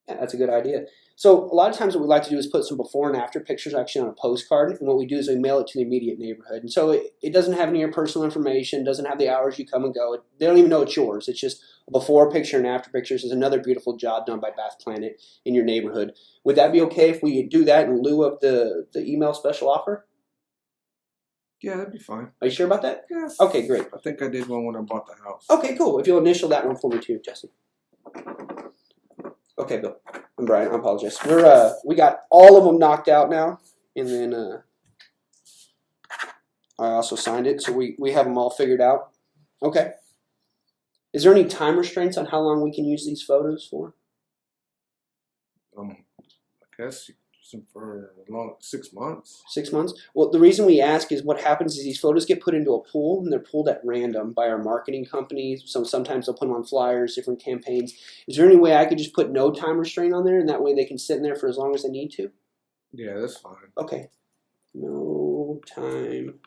Yeah, that's a good idea. So a lot of times what we like to do is put some before and after pictures actually on a postcard. And what we do is we mail it to the immediate neighborhood. And so it doesn't have any of your personal information, doesn't have the hours you come and go. They don't even know it's yours. It's just a before picture and after pictures is another beautiful job done by Bath Planet in your neighborhood. Would that be okay if we do that in lieu of the email special offer? Yeah, that'd be fine. Are you sure about that? Yeah. Okay, great. I think I did one when I bought the house. Okay, cool. If you'll initial that one for me too, Jesse. Okay, Bill. I'm Brian. I apologize. We got all of them knocked out now, and then I also signed it, so we have them all figured out. Okay. Is there any time restraints on how long we can use these photos for? I guess you use them for long 6 months. 6 months? Well, the reason we ask is what happens is these photos get put into a pool, and they're pulled at random by our marketing companies. So sometimes they'll put them on flyers, different campaigns. Is there any way I could just put no time restraint on there, and that way they can sit in there for as long as they need to? Yeah, that's fine. Okay. No time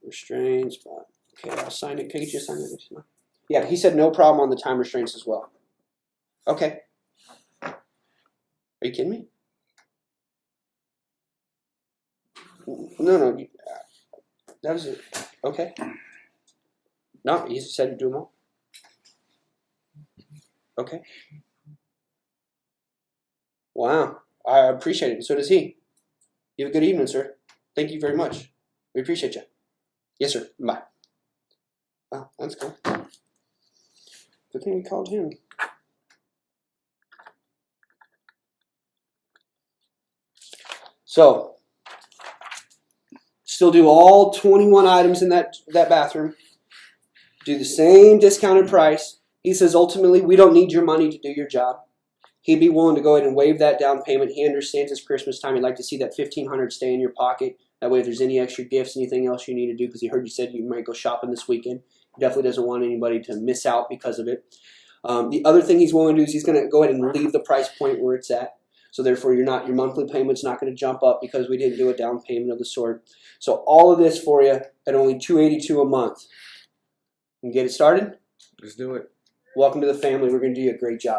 restraints. But okay, I'll sign it. Can you just sign it? Yeah, he said no problem on the time restraints as well. Okay. Are you kidding me? No. That was it. Okay. No, he said to do them all. Okay. Wow. I appreciate it. And so does he. You have a good evening, sir. Thank you very much. We appreciate you. Yes, sir. Bye. Wow, that's cool. Good thing we called him. So, still do all 21 items in that bathroom. Do the same discounted price. He says ultimately we don't need your money to do your job. He'd be willing to go ahead and waive that down payment. He understands it's Christmas time. He'd like to see that $1,500 stay in your pocket. That way if there's any extra gifts, anything else you need to do, because he heard you said you might go shopping this weekend. He definitely doesn't want anybody to miss out because of it. The other thing he's willing to do is he's going to go ahead and leave the price point where it's at. So therefore, your monthly payment's not going to jump up because we didn't do a down payment of the sort. So all of this for you at only $282 a month. You can get it started? Let's do it. Welcome to the family. We're going to do you a great job.